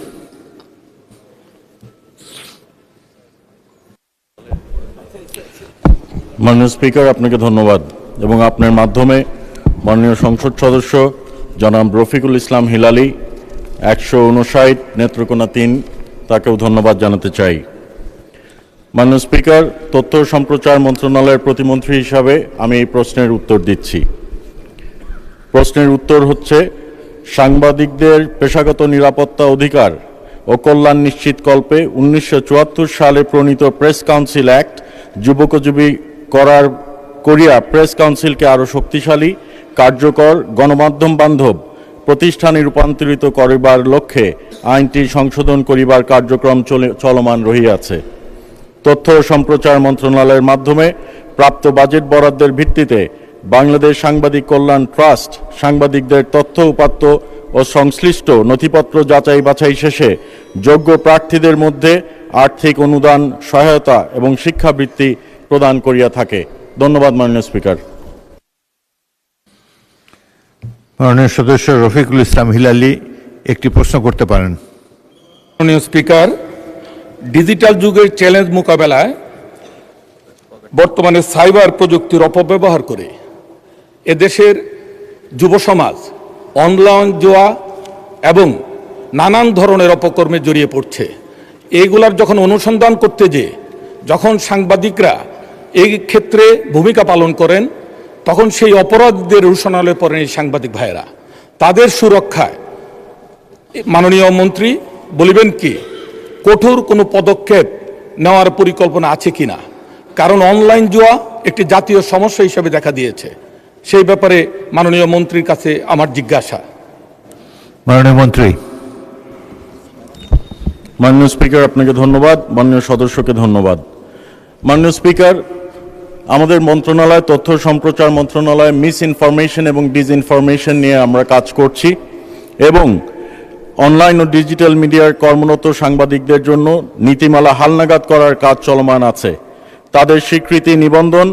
মাননীয় স্পিকার, আপনাকে ধন্যবাদ এবং আপনার মাধ্যমে মাননীয় সংসদ সদস্য জনাব রফিকুল ইসলাম হিলালি 159 নেত্রকোনা 3 তাকেও ধন্যবাদ জানাতে চাই। মাননীয় স্পিকার, তথ্য ও সম্প্রচার মন্ত্রণালয়ের প্রতিমন্ত্রী হিসাবে আমি এই প্রশ্নের উত্তর দিচ্ছি। প্রশ্নের উত্তর হচ্ছে, সাংবাদিকদের পেশাগত নিরাপত্তা অধিকার ও কল্যাণ নিশ্চিতকল্পে 1974 সালে প্রণীত প্রেস কাউন্সিল অ্যাক্ট যুবকোপযোগী করিয়া প্রেস কাউন্সিলকে আরও শক্তিশালী, কার্যকর, গণমাধ্যম বান্ধব প্রতিষ্ঠানে রূপান্তরিত করিবার লক্ষ্যে আইনটি সংশোধন করিবার কার্যক্রম চলমান রহিয়াছে। তথ্য ও সম্প্রচার মন্ত্রণালয়ের মাধ্যমে প্রাপ্ত বাজেট বরাদ্দের ভিত্তিতে বাংলাদেশ সাংবাদিক কল্যাণ ট্রাস্ট সাংবাদিকদের তথ্য উপাত্ত ও সংশ্লিষ্ট নথিপত্র যাচাই বাছাই শেষে যোগ্য প্রার্থীদের মধ্যে আর্থিক অনুদান, সহায়তা এবং শিক্ষাবৃত্তি প্রদান করিয়া থাকে। ধন্যবাদ মাননীয় স্পিকার। মাননীয় সদস্য রফিকুল ইসলাম হিলালি একটি প্রশ্ন করতে পারেন। মাননীয় স্পিকার, ডিজিটাল যুগের চ্যালেঞ্জ মোকাবেলায় বর্তমানে সাইবার প্রযুক্তির অপব্যবহার করে এদেশের যুব সমাজ অনলাইন জুয়া এবং নানান ধরনের অপকর্মে জড়িয়ে পড়ছে। এইগুলার যখন অনুসন্ধান করতে যখন সাংবাদিকরা এই ক্ষেত্রে ভূমিকা পালন করেন, তখন সেই অপরাধীদের রোষণালে পড়েন এই সাংবাদিক ভাইয়েরা। তাদের সুরক্ষায় মাননীয় মন্ত্রী বলিবেন কি কঠোর কোনো পদক্ষেপ নেওয়ার পরিকল্পনা আছে কিনা? কারণ অনলাইন জুয়া একটি জাতীয় সমস্যা হিসেবে দেখা দিয়েছে। সেই ব্যাপারে মাননীয় মন্ত্রীর কাছে আমার জিজ্ঞাসা। মাননীয় মন্ত্রী। মাননীয় স্পিকার, আপনাকে ধন্যবাদ। মাননীয় সদস্যকে ধন্যবাদ। মাননীয় স্পিকার, আমাদের মন্ত্রণালয়, তথ্য সম্প্রচার মন্ত্রণালয় মিস ইনফরমেশন এবং ডিসইনফরমেশন নিয়ে আমরা কাজ করছি এবং অনলাইন ও ডিজিটাল মিডিয়ার কর্মরত সাংবাদিকদের জন্য নীতিমালা হালনাগাদ করার কাজ চলমান আছে। তাদের স্বীকৃতি, নিবন্ধন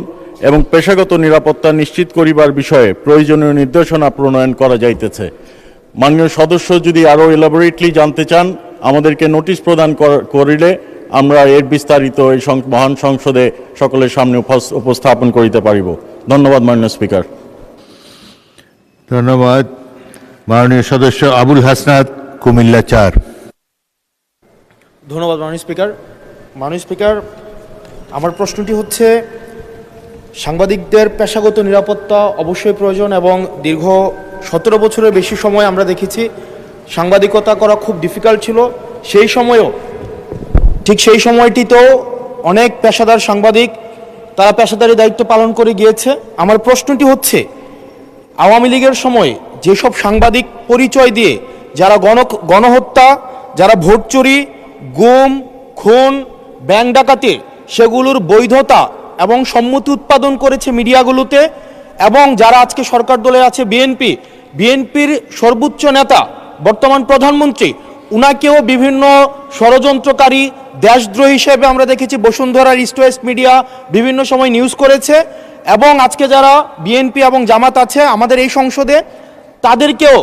এবং পেশাগত নিরাপত্তা নিশ্চিত করিবার বিষয়ে প্রয়োজনীয় নির্দেশনা প্রণয়ন করা যাইতেছে। মাননীয় সদস্য যদি আরও এলাবোরেটলি জানতে চান, আমাদেরকে নোটিশ প্রদান করিলে আমরা এর বিস্তারিত এই মহান সংসদে সকলের সামনে উপস্থাপন করিতে পারিব। ধন্যবাদ মাননীয় স্পিকার। ধন্যবাদ। মাননীয় সদস্য আবুল হাসনাত, কুমিল্লা 4। ধন্যবাদ মাননীয় স্পিকার। মাননীয় স্পিকার, আমার প্রশ্নটি হচ্ছে, সাংবাদিকদের পেশাগত নিরাপত্তা অবশ্যই প্রয়োজন এবং দীর্ঘ 17 বছরের বেশি সময় আমরা দেখেছি সাংবাদিকতা করা খুব ডিফিকাল্ট ছিল। সেই সময়েও ঠিক সেই সময়টিতেও অনেক পেশাদার সাংবাদিক তারা পেশাদারি দায়িত্ব পালন করে গিয়েছে। আমার প্রশ্নটি হচ্ছে, আওয়ামী লীগের সময় যেসব সাংবাদিক পরিচয় দিয়ে যারা গণহত্যা, যারা ভোট চুরি, গুম, খুন, ব্যাংক ডাকাতি, সেগুলোর বৈধতা এবং সম্মতি উৎপাদন করেছে মিডিয়াগুলোতে, এবং যারা আজকে সরকার দলে আছে বিএনপির সর্বোচ্চ নেতা বর্তমান প্রধানমন্ত্রী, উনাকেও বিভিন্ন ষড়যন্ত্রকারী, দেশদ্রোহী হিসেবে আমরা দেখেছি বসুন্ধরার ইস্ট ওয়েস্ট মিডিয়া বিভিন্ন সময় নিউজ করেছে। এবং আজকে যারা বিএনপি এবং জামাত আছে আমাদের এই সংসদে, তাদেরকেও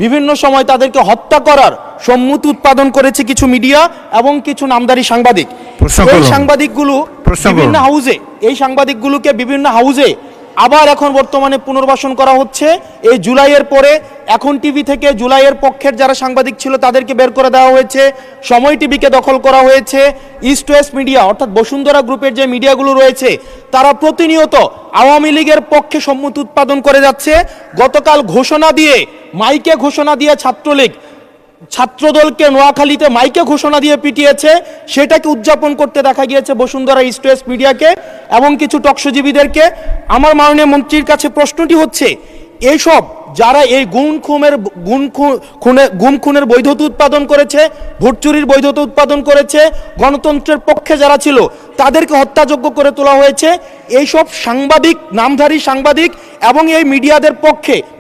বিভিন্ন সময় তাদেরকে হত্যা করার সম্মতি উৎপাদন করেছে কিছু মিডিয়া এবং কিছু নামদারি সাংবাদিক। এই সাংবাদিকগুলোকে বিভিন্ন হাউজে আবার এখন বর্তমানে পুনর্বাসন করা হচ্ছে। এই জুলাইয়ের পরে এখন টিভি থেকে জুলাইয়ের পক্ষের যারা সাংবাদিক ছিল তাদেরকে বের করে দেওয়া হয়েছে, সময় টিভিকে দখল করা হয়েছে। ইস্ট ওয়েস্ট মিডিয়া অর্থাৎ বসুন্ধরা গ্রুপের যে মিডিয়াগুলো রয়েছে তারা প্রতিনিয়ত আওয়ামী লীগের পক্ষে সম্মতি উৎপাদন করে যাচ্ছে। গতকাল মাইকে ঘোষণা দিয়ে ছাত্রদলকে নোয়াখালীতে মাইকে ঘোষণা দিয়ে পিটিয়েছে, সেটাকে উদযাপন করতে দেখা গিয়েছে বসুন্ধরা ইস্ট ওয়েস্ট মিডিয়াকে এবং কিছু টকশোজীবীদেরকে। আমার মাননীয় মন্ত্রীর কাছে প্রশ্নটি হচ্ছে, এইসব যারা এই গুম খুনের বৈধতা উৎপাদন করেছে, ভোট চুরির বৈধতা উৎপাদন করেছে, গণতন্ত্রের পক্ষে যারা ছিল তাদেরকে হত্যাযোগ্য করে তোলা হয়েছে, এইসব সাংবাদিক, নামধারী সাংবাদিক এবং এই মিডিয়াদের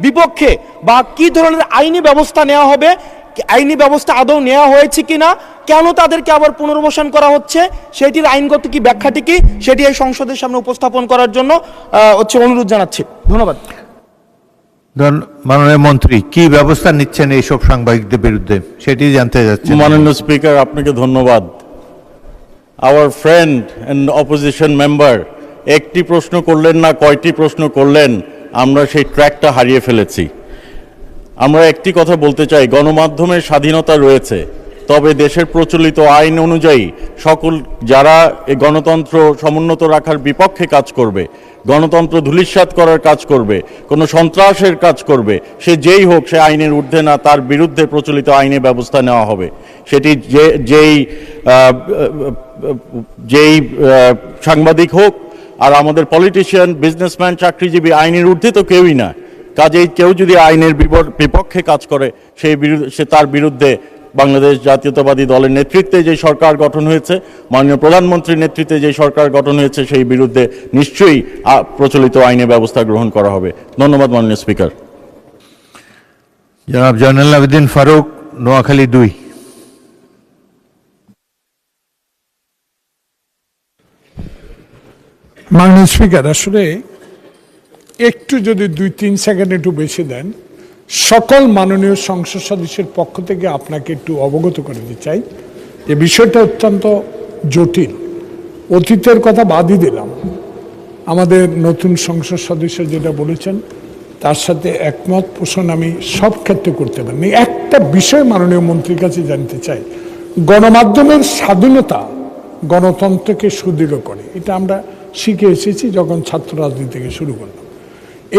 বিপক্ষে বা কি ধরনের আইনি ব্যবস্থা নেওয়া হবে আইনি ব্যবস্থা আদৌ নেওয়া হয়েছে কিনা, কেন তাদেরকে আবার পুনর্বাসন করা হচ্ছে, সেটির আইনগত কি ব্যাখ্যাটি কি, সেটি এই সংসদের সামনে উপস্থাপন করার জন্য অনুরোধ জানাচ্ছি। ধন্যবাদ। মাননীয় মন্ত্রী কি ব্যবস্থা নিচ্ছেন এইসব সাংবাদিকদের বিরুদ্ধে সেটি জানতে যাচ্ছি। মাননীয় স্পিকার, আপনাকে ধন্যবাদ। Our friend and opposition member একটি প্রশ্ন করলেন না, কয়টি প্রশ্ন করলেন, আমরা সেই ট্র্যাকটা হারিয়ে ফেলেছি। আমরা একটি কথা বলতে চাই, গণমাধ্যমের স্বাধীনতা রয়েছে, তবে দেশের প্রচলিত আইন অনুযায়ী সকল যারা এই গণতন্ত্র সমুন্নত রাখার বিপক্ষে কাজ করবে, গণতন্ত্র ধূলিসাৎ করার কাজ করবে, কোনো সন্ত্রাসের কাজ করবে, সে যেই হোক, সে আইনের ঊর্ধ্বে না, তার বিরুদ্ধে প্রচলিত আইনে ব্যবস্থা নেওয়া হবে। সেটি যেই সাংবাদিক হোক, আর আমাদের পলিটিশিয়ান, বিজনেসম্যান, চাকরিজীবী আইনের ঊর্ধ্বে তো কেউই না। কাজেই কেউ যদি আইনের বিপক্ষে কাজ করে সে তার বিরুদ্ধে বাংলাদেশ জাতীয়তাবাদী দলের নেতৃত্বে যে সরকার গঠন হয়েছে, মাননীয় প্রধানমন্ত্রীর নেতৃত্বে যে সরকার গঠন হয়েছে, সেই বিরুদ্ধে নিশ্চয়ই প্রচলিত আইনে ব্যবস্থা গ্রহণ করা হবে। ধন্যবাদ মাননীয় স্পিকার। জনাব জয়নুল আবেদিন ফারুক, নোয়াখালী 2। মাননীয় স্পিকার, আসলে একটু যদি 2-3 সেকেন্ড একটু বেশি দেন, সকল মাননীয় সংসদ সদস্যের পক্ষ থেকে আপনাকে একটু অবগত করে দিতে চাই যে বিষয়টা অত্যন্ত জটিল। অতীতের কথা বাদই দিলাম, আমাদের নতুন সংসদ সদস্য যেটা বলেছেন তার সাথে একমত পোষণ আমি সব ক্ষেত্রে করতে পারিনি। একটা বিষয় মাননীয় মন্ত্রীর কাছে জানতে চাই, গণমাধ্যমের স্বাধীনতা গণতন্ত্রকে সুদৃঢ় করে, এটা আমরা শিখে এসেছি যখন ছাত্র রাজনীতি থেকে শুরু করলাম।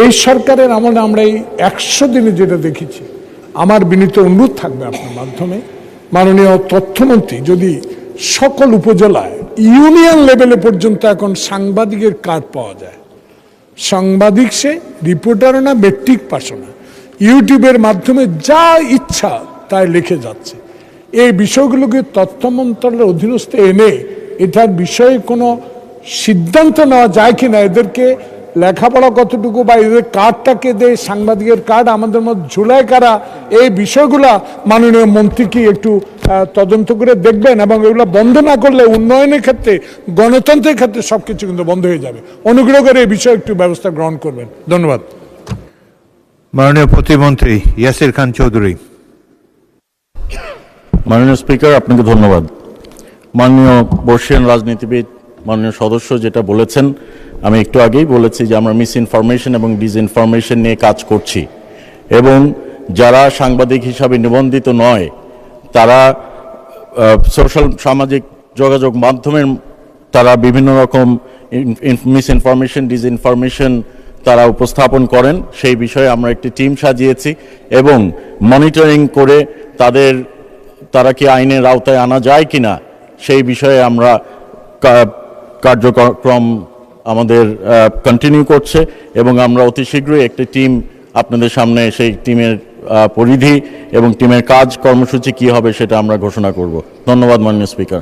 এই সরকারের আমলে আমরা এই 100 দিনে যেটা দেখেছি, আমার বিনীত অনুরোধ থাকবে আপনার মাধ্যমে মাননীয় তথ্যমন্ত্রী, যদি সকল উপজেলায় ইউনিয়ন লেভেলে পর্যন্ত এখন সাংবাদিকের কার্ড পাওয়া যায়, সাংবাদিক সে রিপোর্টারও না, মেট্রিক পাসও না, ইউটিউবের মাধ্যমে যা ইচ্ছা তাই লিখে যাচ্ছে। এই বিষয়গুলোকে তথ্য মন্ত্রণালয়ের অধীনস্থ এনে এটার বিষয়ে কোনো সিদ্ধান্ত নেওয়া যায় কিনা, এদেরকে লেখাপড়া কতটুকু বা এদের কার্ডটাকে দেয়, সাংবাদিকের কার্ড আমাদের মধ্যে ঝুলায় কারা, এই বিষয়গুলা মাননীয় মন্ত্রী কি একটু তদন্ত করে দেখবেন, এবং এগুলো বন্ধ না করলে উন্নয়নের ক্ষেত্রে, গণতন্ত্রের ক্ষেত্রে সবকিছু কিন্তু বন্ধ হয়ে যাবে। অনুগ্রহ করে এই বিষয়ে একটু ব্যবস্থা গ্রহণ করবেন। ধন্যবাদ। মাননীয় প্রতিমন্ত্রী ইয়াসির খান চৌধুরী। মাননীয় স্পিকার, আপনাকে ধন্যবাদ। মাননীয় বর্ষিয়ান রাজনীতিবিদ, মাননীয় সদস্য যেটা বলেছেন, আমি একটু আগেই বলেছি যে আমরা মিস ইনফরমেশন এবং ডিসইনফরমেশন নিয়ে কাজ করছি, এবং যারা সাংবাদিক হিসাবে নিবন্ধিত নয় তারা সামাজিক যোগাযোগ মাধ্যমের তারা বিভিন্ন রকম মিস ইনফরমেশন, ডিসইনফরমেশন তারা উপস্থাপন করেন। সেই বিষয়ে আমরা একটি টিম সাজিয়েছি এবং মনিটরিং করে তারা কি আইনের আওতায় আনা যায় কিনা সেই বিষয়ে আমরা কার্যক্রম আমাদের কন্টিনিউ করছে, এবং আমরা অতি শীঘ্রই একটি টিম আপনাদের সামনে সেই টিমের পরিধি এবং টিমের কাজ কর্মসূচি কি হবে সেটা আমরা ঘোষণা করব। ধন্যবাদ মাননীয় স্পিকার।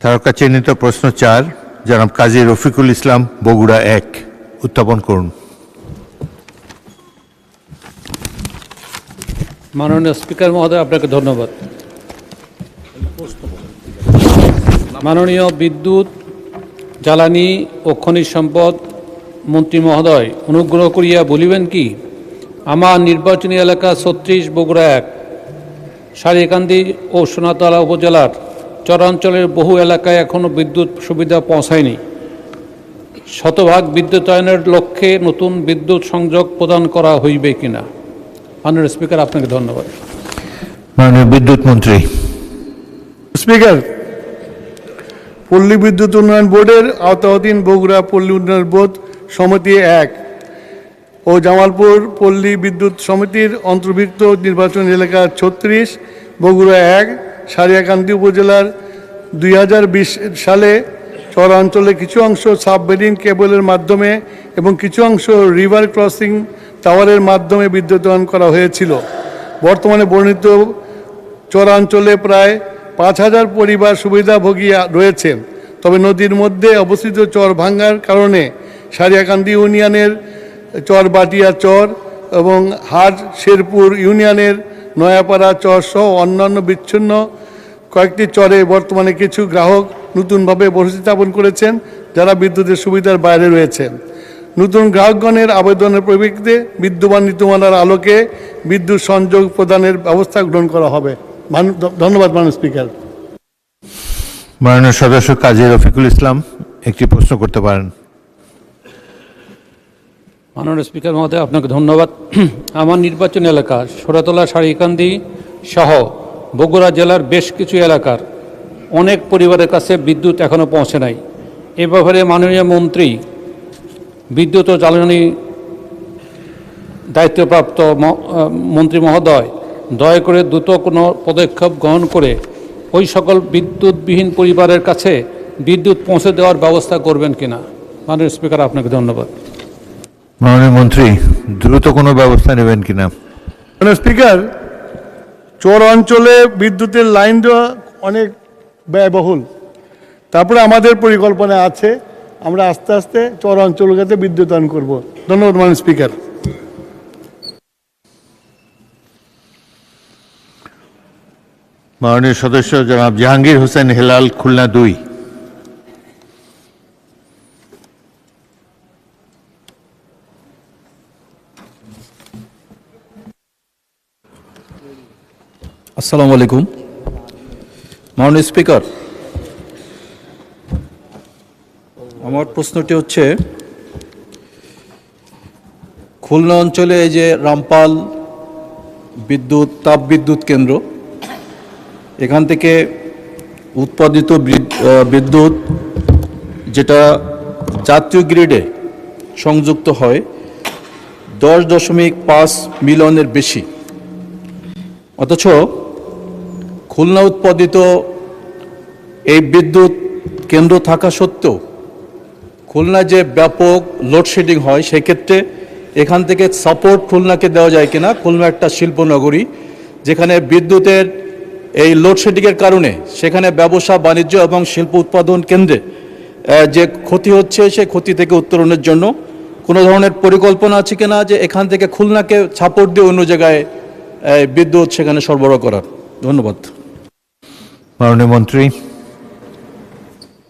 তারকা চিহ্নিত প্রশ্ন 4 জনাব কাজী রফিকুল ইসলাম, বগুড়া 1, উত্থাপন করুন। মাননীয় স্পিকার মহোদয়, আপনাকে ধন্যবাদ। মাননীয় বিদ্যুৎ, জ্বালানি ও খনিজ সম্পদ মন্ত্রী মহোদয়, অনুগ্রহ করিয়া বলিবেন কি, আমার নির্বাচনী এলাকা 36 বগুড়া 1, সারিয়াকান্দি ও সোনাতলা উপজেলার চরাঞ্চলের বহু এলাকায় এখনও বিদ্যুৎ সুবিধা পৌঁছায়নি। শতভাগ বিদ্যুতায়নের লক্ষ্যে নতুন বিদ্যুৎ সংযোগ প্রদান করা হইবে কিনা। মাননীয় স্পিকার, আপনাকে ধন্যবাদ। মাননীয় বিদ্যুৎ মন্ত্রী। স্পিকার, পল্লী বিদ্যুৎ উন্নয়ন বোর্ডের আওতাধীন বগুড়া পল্লী উন্নয়ন বোর্ড সমিতি 1 ও জামালপুর পল্লী বিদ্যুৎ সমিতির অন্তর্ভুক্ত নির্বাচনী এলাকা 36 বগুড়া 1 সারিয়াকান্দি উপজেলার 2020 সালে চরাঞ্চলে কিছু অংশ সাবমেরিন কেবলের মাধ্যমে এবং কিছু অংশ রিভার ক্রসিং টাওয়ারের মাধ্যমে বিদ্যুতায়ন করা হয়েছিল। বর্তমানে বর্ণিত চরাঞ্চলে প্রায় 5000 পরিবার সুবিধাভোগী রয়েছেন। তবে নদীর মধ্যে অবস্থিত চর ভাঙ্গার কারণে সারিয়াকান্দি ইউনিয়নের চর বাটিয়া চর এবং হাট শেরপুর ইউনিয়নের নয়াপাড়া চর সহ অন্যান্য বিচ্ছিন্ন কয়েকটি চরে বর্তমানে কিছু গ্রাহক নতুনভাবে বসতি স্থাপন করেছেন, যারা বিদ্যুতের সুবিধার বাইরে রয়েছেন। নতুন গ্রাহকগণের আবেদনের পরিপ্রেক্ষিতে বিদ্যমান নীতিমালার আলোকে বিদ্যুৎ সংযোগ প্রদানের ব্যবস্থা গ্রহণ করা হবে। ধন্যবাদ মাননীয় স্পিকার। মাননীয় সদস্য কাজী রফিকুল ইসলাম একটি প্রশ্ন করতে পারেন। মাননীয় স্পিকার মহোদয়, আপনাকে ধন্যবাদ। আমার নির্বাচনী এলাকা সোরাতলা সারিকান্দি সহ বগুড়া জেলার বেশ কিছু এলাকার অনেক পরিবারের কাছে বিদ্যুৎ এখনও পৌঁছে নাই। এ ব্যাপারে মাননীয় মন্ত্রী বিদ্যুৎ ও জ্বালানি দায়িত্বপ্রাপ্ত মন্ত্রী মহোদয় দয়া করে দ্রুত কোনো পদক্ষেপ গ্রহণ করে ওই সকল বিদ্যুৎবিহীন পরিবারের কাছে বিদ্যুৎ পৌঁছে দেওয়ার ব্যবস্থা করবেন কিনা। মাননীয় স্পিকার, আপনাকে ধন্যবাদ। মাননীয় মন্ত্রী দ্রুত কোনো ব্যবস্থা নেবেন কিনা। মাননীয় স্পিকার, চর অঞ্চলে বিদ্যুতের লাইন দেওয়া অনেক ব্যয়বহুল। তারপরে আমাদের পরিকল্পনা আছে, আমরা আস্তে আস্তে চর অঞ্চলগুলোতে বিদ্যুতায়ন করব। ধন্যবাদ মাননীয় স্পিকার। মাননীয় সদস্য জনাব জাহাঙ্গীর হোসেন হেলাল, খুলনা 2। আসসালামু আলাইকুম। মাননীয় স্পিকার, আমার প্রশ্নটি হচ্ছে, খুলনা অঞ্চলে এই যে রামপাল তাপবিদ্যুৎ কেন্দ্র, এখান থেকে উৎপাদিত বিদ্যুৎ যেটা জাতীয় গ্রিডে সংযুক্ত হয় 10.5 মিলিয়নের বেশি, অথচ খুলনা উৎপাদিত এই বিদ্যুৎ কেন্দ্র থাকা সত্ত্বেও খুলনা যে ব্যাপক লোডশেডিং হয়, সেক্ষেত্রে এখান থেকে সাপোর্ট খুলনাকে দেওয়া যায় কিনা। খুলনা একটা শিল্পনগরী, যেখানে বিদ্যুতের এই লোডশেডিংয়ের কারণে সেখানে ব্যবসা বাণিজ্য এবং শিল্প উৎপাদন কেন্দ্রে যে ক্ষতি হচ্ছে, সেই ক্ষতি থেকে উত্তরণের জন্য কোনো ধরনের পরিকল্পনা আছে কিনা যে এখান থেকে খুলনাকে সাপোর্ট দিয়ে অন্য জায়গায় বিদ্যুৎ সেখানে সরবরাহ করার। ধন্যবাদ। মাননীয় মন্ত্রী।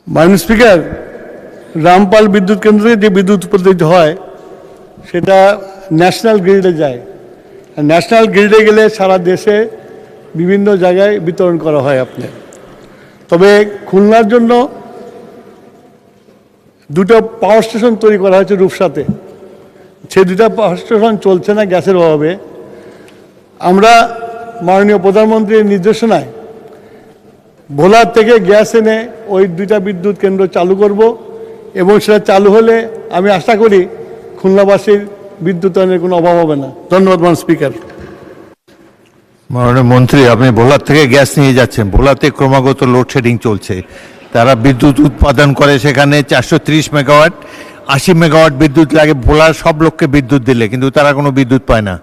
মাননীয় স্পিকার, রামপাল বিদ্যুৎ কেন্দ্রে যে বিদ্যুৎ উৎপাদিত হয় সেটা ন্যাশনাল গ্রিডে যায়। ন্যাশনাল গ্রিডে গেলে সারা দেশে বিভিন্ন জায়গায় বিতরণ করা হয় আপনার। তবে খুলনার জন্য দুটো পাওয়ার স্টেশন তৈরি করা হয়েছে রূপসাতে। সে দুটা পাওয়ার স্টেশন চলছে না গ্যাসের অভাবে। আমরা মাননীয় প্রধানমন্ত্রীর নির্দেশনায় ভোলার থেকে গ্যাস এনে ওই দুইটা বিদ্যুৎ কেন্দ্র চালু করব, এবং সেটা চালু হলে আমি আশা করি খুলনাবাসীর বিদ্যুতায়নের কোনো অভাব হবে না। ধন্যবাদ মাননীয় স্পিকার। মাননীয় মন্ত্রী, আপনি ভোলার থেকে গ্যাস নিয়ে যাচ্ছেন, ভোলাতে ক্রমাগত লোডশেডিং চলছে। তারা বিদ্যুৎ উৎপাদন করে সেখানে 430 মেগাওয়াট, 80 মেগাওয়াট বিদ্যুৎ লাগে ভোলার সব লোককে বিদ্যুৎ দিলে, কিন্তু তারা কোনো বিদ্যুৎ পায় না।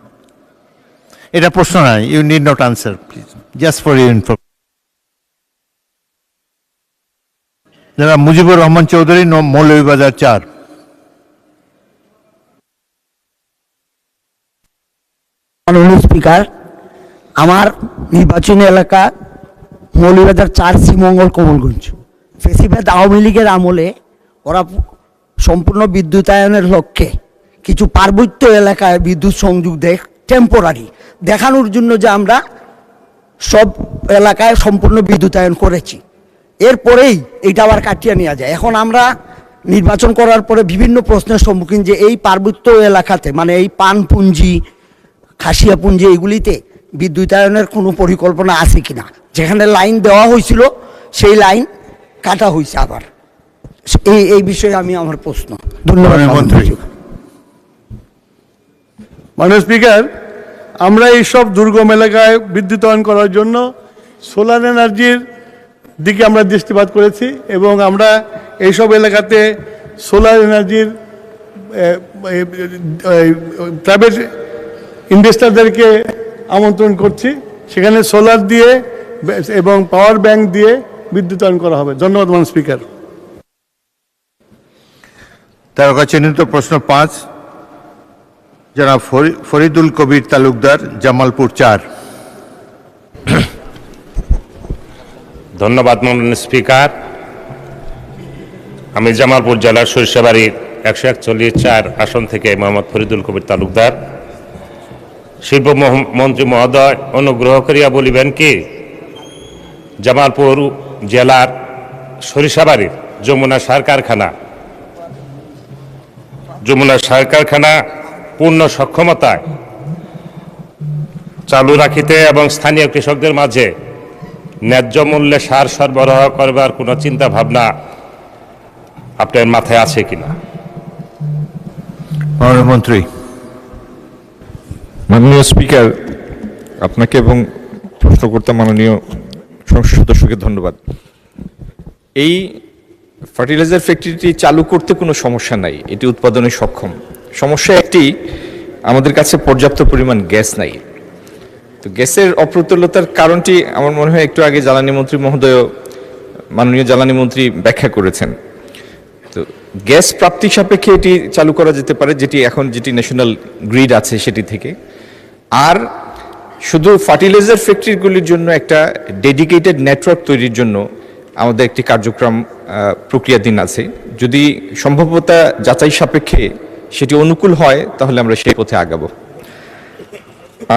এটা প্রশ্ন নয়, you need not answer please, just for your information. যারা মুজিবুর রহমান চৌধুরী, মৌলভীবাজার 4। মাননীয় স্পিকার, আমার নির্বাচনী এলাকা মৌলভীবাজার 4 শ্রীমঙ্গল কমলগঞ্জ। ফেসিবাদ আওয়ামী লীগের আমলে ওরা সম্পূর্ণ বিদ্যুতায়নের লক্ষ্যে কিছু পার্বত্য এলাকায় বিদ্যুৎ সংযোগ দেয় টেম্পোরারি, দেখানোর জন্য যে আমরা সব এলাকায় সম্পূর্ণ বিদ্যুতায়ন করেছি। এরপরেই এটা আবার কাটিয়ে নেওয়া যায়। এখন আমরা নির্বাচন করার পরে বিভিন্ন প্রশ্নের সম্মুখীন যে এই পার্বত্য এলাকাতে, মানে এই পানপুঞ্জি, খাসিয়াপুঞ্জি, এগুলিতে বিদ্যুতায়নের কোনো পরিকল্পনা আছে কিনা। যেখানে লাইন দেওয়া হয়েছিল সেই লাইন কাটা হয়েছে আবার। এই বিষয়ে আমি আমার প্রশ্ন। ধন্যবাদ মন্ত্রী। মাননীয় স্পিকার, আমরা এইসব দুর্গম এলাকায় বিদ্যুতায়ন করার জন্য সোলার এনার্জির দিকে আমরা দৃষ্টিপাত করেছি, এবং আমরা এইসব এলাকাতে সোলার এনার্জির প্রাইভেট ইনভেস্টরদেরকে আমন্ত্রণ করছি। সেখানে সোলার দিয়ে এবং পাওয়ার ব্যাংক দিয়ে বিদ্যুতায়ন করা হবে। ধন্যবাদ মাননীয় স্পিকার। তারকা চিহ্নিত প্রশ্ন 5 জনাব ফরিদুল কবির তালুকদার, জামালপুর ৪। ধন্যবাদ মাননীয় স্পিকার। আমি জামালপুর জেলার সরিষাবাড়ির 141-4 আসন থেকে মোহাম্মদ ফরিদুল কবির তালুকদার। শিল্প মন্ত্রী মহোদয় অনুগ্রহ করিয়া বলিবেন কি, জামালপুর জেলার সরিষাবাড়ির যমুনা সার কারখানা পূর্ণ সক্ষমতায় চালু রাখিতে এবং স্থানীয় কৃষকদের মাঝে ন্যায্য মূল্যে সার সরবরাহ করবার কোনো চিন্তা ভাবনা আপনার মাথায় আছে কিনা? মন্ত্রী। মাননীয় স্পিকার, আপনাকে এবং প্রশ্নকর্তা মাননীয় সংসদ সদস্যকে ধন্যবাদ। এই ফার্টিলাইজার ফ্যাক্টরিটি চালু করতে কোনো সমস্যা নাই, এটি উৎপাদনে সক্ষম। সমস্যা একটি, আমাদের কাছে পর্যাপ্ত পরিমাণ গ্যাস নাই। তো গ্যাসের অপ্রতুলতার কারণটি আমার মনে হয় একটু আগে জ্বালানি মন্ত্রী মহোদয়, মাননীয় জ্বালানি মন্ত্রী ব্যাখ্যা করেছেন। তো গ্যাস প্রাপ্তি সাপেক্ষে এটি চালু করা যেতে পারে, যেটি ন্যাশনাল গ্রিড আছে সেটি থেকে। আর শুধু ফার্টিলাইজার ফ্যাক্টরিগুলির জন্য একটা ডেডিকেটেড নেটওয়ার্ক তৈরির জন্য আমাদের একটি কার্যক্রম প্রক্রিয়াধীন আছে। যদি সম্ভাব্যতা যাচাই সাপেক্ষে সেটি অনুকূল হয় তাহলে আমরা সেই পথে আগাবো।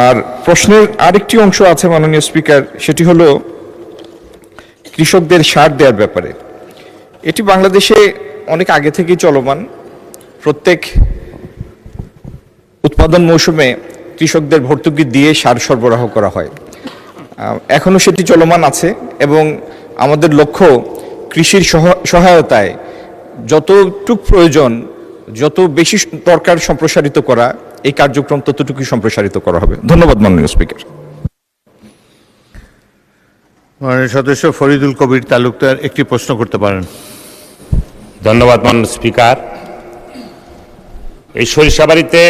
আর প্রশ্নের আরেকটি অংশ আছে মাননীয় স্পিকার, সেটি হলো কৃষকদের সার দেওয়ার ব্যাপারে। এটি বাংলাদেশে অনেক আগে থেকেই চলমান। প্রত্যেক উৎপাদন মৌসুমে কৃষকদের ভর্তুকি দিয়ে সার সরবরাহ করা হয়, এখনো সেটি চলমান আছে। এবং আমাদের লক্ষ্য কৃষির সহায়তায় যতটুকু প্রয়োজন, যত বেশি দরকার সম্প্রসারিত করা, এই কার্যক্রম ততটুকুই সম্প্রসারিত করা হবে। ধন্যবাদ মাননীয় স্পিকার। মাননীয় সদস্য ফরিদুল কবির তালুকদার একটি প্রশ্ন করতে পারেন। ধন্যবাদ মাননীয় স্পিকার। এই সরিষাবাড়িতে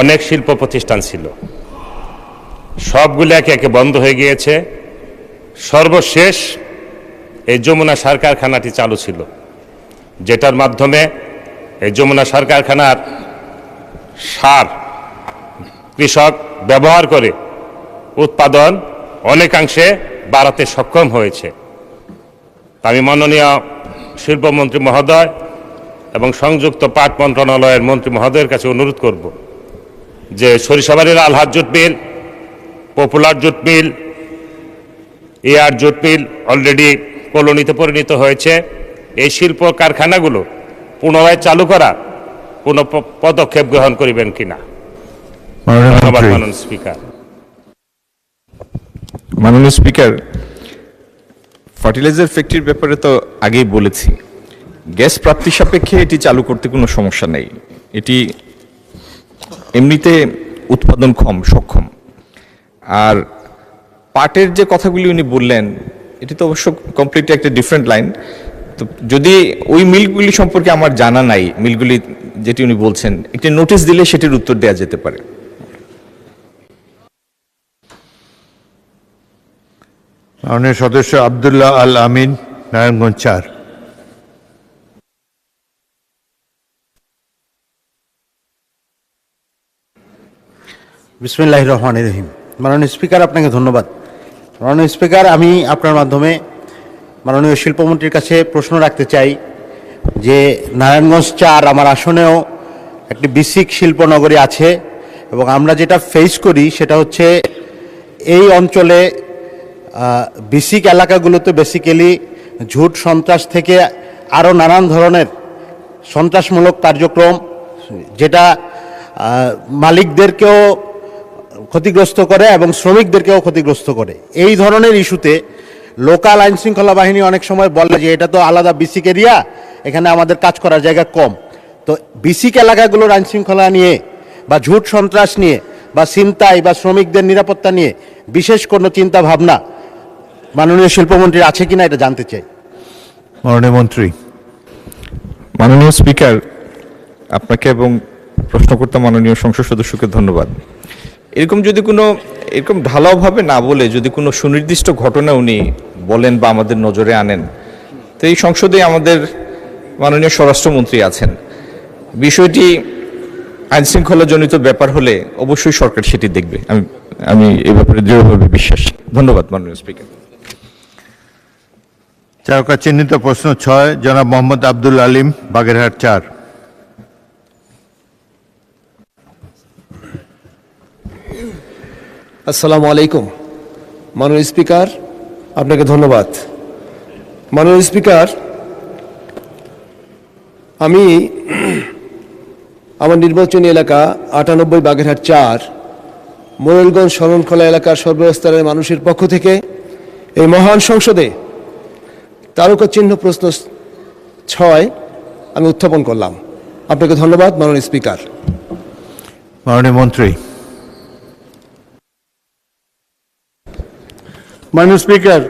অনেক শিল্প প্রতিষ্ঠান ছিল, সবগুলো একে একে বন্ধ হয়ে গিয়েছে। সর্বশেষ এই যমুনা সার কারখানাটি চালু ছিল, যেটার মাধ্যমে এই যমুনা সার কারখানার সার কৃষক ব্যবহার করে উৎপাদন অনেকাংশে বাড়াতে সক্ষম হয়েছে। আমি মাননীয় শিল্পমন্ত্রী মহোদয় এবং সংযুক্ত পাট মন্ত্রণালয়ের মন্ত্রী মহোদয়ের কাছে অনুরোধ করব যে সরিষাবাড়ির Alhaj jute mill, popular jute mill, AR jute mill already কলোনিতে পরিণত হয়েছে। এই শিল্প কারখানাগুলো পুনরায় চালু করা কোনো পদক্ষেপ গ্রহণ করিবেন কিনা? ধন্যবাদ মাননীয় স্পিকার। মাননীয় স্পিকার, ফার্টিলাইজার ফ্যাক্টরির ব্যাপারে তো আগেই বলেছি, গ্যাস প্রাপ্তি সাপেক্ষে এটি চালু করতে কোনো সমস্যা নেই। এটি এমনিতে উৎপাদন সক্ষম। আর পাটের যে কথাগুলি উনি বললেন, এটি তো অবশ্য কমপ্লিটলি একটা ডিফারেন্ট লাইন। তো যদি ওই মিলগুলি সম্পর্কে আমার জানা নাই, মিলগুলি যেটি উনি বলছেন, একটি নোটিশ দিলে সেটির উত্তর দেওয়া যেতে পারে। মাননীয় সদস্য আব্দুল্লাহ আল আমিন, নারায়ণগঞ্জ ৪। বিসমিল্লাহির রহমানির রহিম। মাননীয় স্পিকার, আপনাকে ধন্যবাদ। মাননীয় স্পিকার, আমি আপনার মাধ্যমে মাননীয় শিল্পমন্ত্রীর কাছে প্রশ্ন রাখতে চাই যে নারায়ণগঞ্জ ৪ আমার আসনেও একটি বিসিক শিল্পনগরী আছে, এবং আমরা যেটা ফেস করি সেটা হচ্ছে এই অঞ্চলে বিসিক এলাকাগুলোতে বেসিক্যালি ঝুট সন্ত্রাস থেকে আরও নানান ধরনের সন্ত্রাসমূলক কার্যক্রম, যেটা মালিকদেরকেও ক্ষতিগ্রস্ত করে এবং শ্রমিকদেরকেও ক্ষতিগ্রস্ত করে। এই ধরনের ইস্যুতে লোকাল আইনশৃঙ্খলা বাহিনী অনেক সময় বলে যে এটা তো আলাদা বিসিক এরিয়া, এখানে আমাদের কাজ করার জায়গা কম। তো বিসিক এলাকাগুলোর আইনশৃঙ্খলা নিয়ে বা ঝুট সন্ত্রাস নিয়ে বা ছিনতাই বা শ্রমিকদের নিরাপত্তা নিয়ে বিশেষ কোনো চিন্তা ভাবনা মাননীয় শিল্পমন্ত্রীর আছে কিনা এটা জানতে চাই। মাননীয় মন্ত্রী। মাননীয় স্পিকার, আপনাকে এবং প্রশ্নকর্তা মাননীয় সংসদ সদস্যকে ধন্যবাদ। এরকম যদি কোনো এরকম ঢালাওভাবে না বলে যদি কোনো সুনির্দিষ্ট ঘটনা উনি বলেন বা আমাদের নজরে আনেন, তো এই সংসদে আমাদের মাননীয় স্বরাষ্ট্রমন্ত্রী আছেন, বিষয়টি আইন শৃঙ্খলাজনিত ব্যাপার হলে অবশ্যই সরকার সেটি দেখবে। আমি এই ব্যাপারে দৃঢ়ভাবে বিশ্বাসী। ধন্যবাদ মাননীয় স্পিকার। চারকা চিহ্নিত প্রশ্ন 6 জনাব মোহাম্মদ আব্দুল আলিম, বাগেরহাট 4। আসসালামু আলাইকুম। মাননীয় স্পিকার, আপনাকে ধন্যবাদ। মাননীয় স্পিকার, আমি আমার নির্বাচনী এলাকা 98 বাগেরহাট 4 মোরেলগঞ্জ শরণখোলা এলাকার সর্বস্তরের মানুষের পক্ষ থেকে এই মহান সংসদে তারকা চিহ্ন প্রশ্ন 6 আমি উত্থাপন করলাম। আপনাকে ধন্যবাদ মাননীয় স্পিকার। মাননীয় মন্ত্রী। মাননীয় স্পিকার,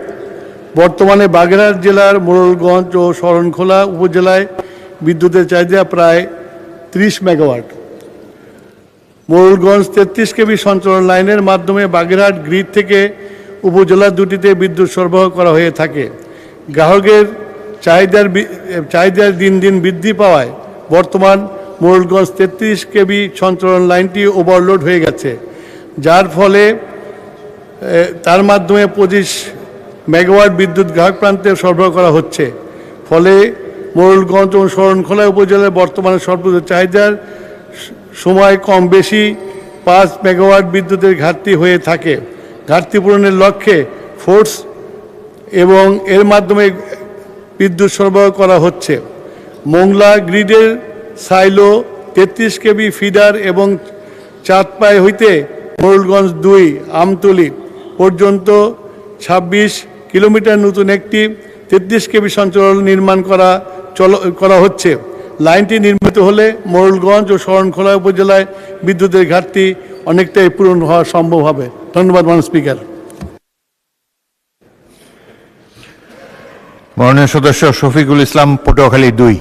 বর্তমানে বাগেরহাট জেলার মোরেলগঞ্জ ও শরণখোলা উপজেলায় বিদ্যুতের চাহিদা প্রায় 30 মেগাওয়াট। মোরেলগঞ্জ 33 কেবি সঞ্চালন লাইনের মাধ্যমে বাগেরহাট গ্রিড থেকে উপজেলা দুটিতে বিদ্যুৎ সরবরাহ করা হয়ে থাকে। গ্রাহকের চাহিদার দিন দিন বৃদ্ধি পাওয়ায় বর্তমান মোরেলগঞ্জ 33 কেবি সঞ্চালন লাইনটি ওভারলোড হয়ে গেছে, যার ফলে তার মাধ্যমে 25 মেগাওয়াট বিদ্যুৎ গ্রাহক প্রান্তে সরবরাহ করা হচ্ছে। ফলে মোরেলগঞ্জ ও শরণখোলা উপজেলার বর্তমানে সর্বোচ্চ চাহিদার সময় কম বেশি 5 মেগাওয়াট বিদ্যুতের ঘাটতি হয়ে থাকে। ঘাটতি পূরণের লক্ষ্যে ফোর্স এবং এর মাধ্যমে বিদ্যুৎ সরবরাহ করা হচ্ছে। মোংলা গ্রিডের সাইলো 33 কেবি ফিডার এবং চাঁদপাই হইতে মোরেলগঞ্জ 2 আমতলী পর্যন্ত 26 কিলোমিটার নতুন একটি 33 কেবি সঞ্চালন নির্মাণ করা হচ্ছে। লাইনটি নির্মিত হলে মোরেলগঞ্জ ও শরণখোলা উপজেলায় বিদ্যুতের ঘাটতি অনেকটাই পূরণ হওয়া সম্ভব হবে। ধন্যবাদ মাননীয় স্পিকার। মাননীয় সদস্য শফিকুল ইসলাম, পটুয়াখালী 2।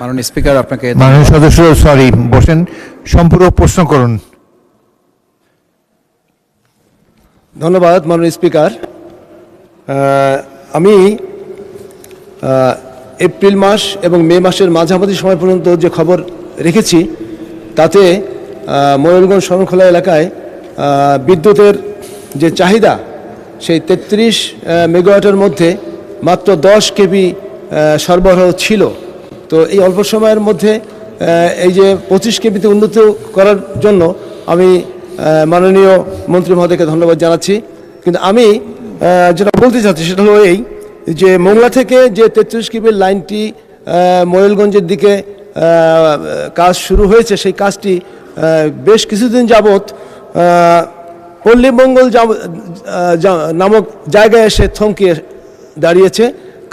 মাননীয় স্পিকার, আপনাকে মাননীয় সদস্য সরি বসেন, সম্পূরক প্রশ্ন করুন। ধন্যবাদ মাননীয় স্পিকার। আমি এপ্রিল মাস এবং মে মাসের মাঝামাঝি সময় পর্যন্ত যে খবর রেখেছি তাতে মোরেলগঞ্জ শরণখোলা এলাকায় বিদ্যুতের যে চাহিদা সেই 33 মেগাওয়াটের মধ্যে মাত্র 10 কেবি সরবরাহ ছিল। তো এই অল্প সময়ের মধ্যে এই যে 25 কেবিতে উন্নত করার জন্য আমি মাননীয় মন্ত্রী মহোদয়কে ধন্যবাদ জানাচ্ছি। কিন্তু আমি যেটা বলতে চাচ্ছি সেটা হলো এই যে মোংলা থেকে যে 33 কেবির লাইনটি মোরেলগঞ্জের দিকে কাজ শুরু হয়েছে, সেই কাজটি বেশ কিছুদিন যাবৎ পল্লীমঙ্গল নামক জায়গায় এসে থমকে দাঁড়িয়েছে।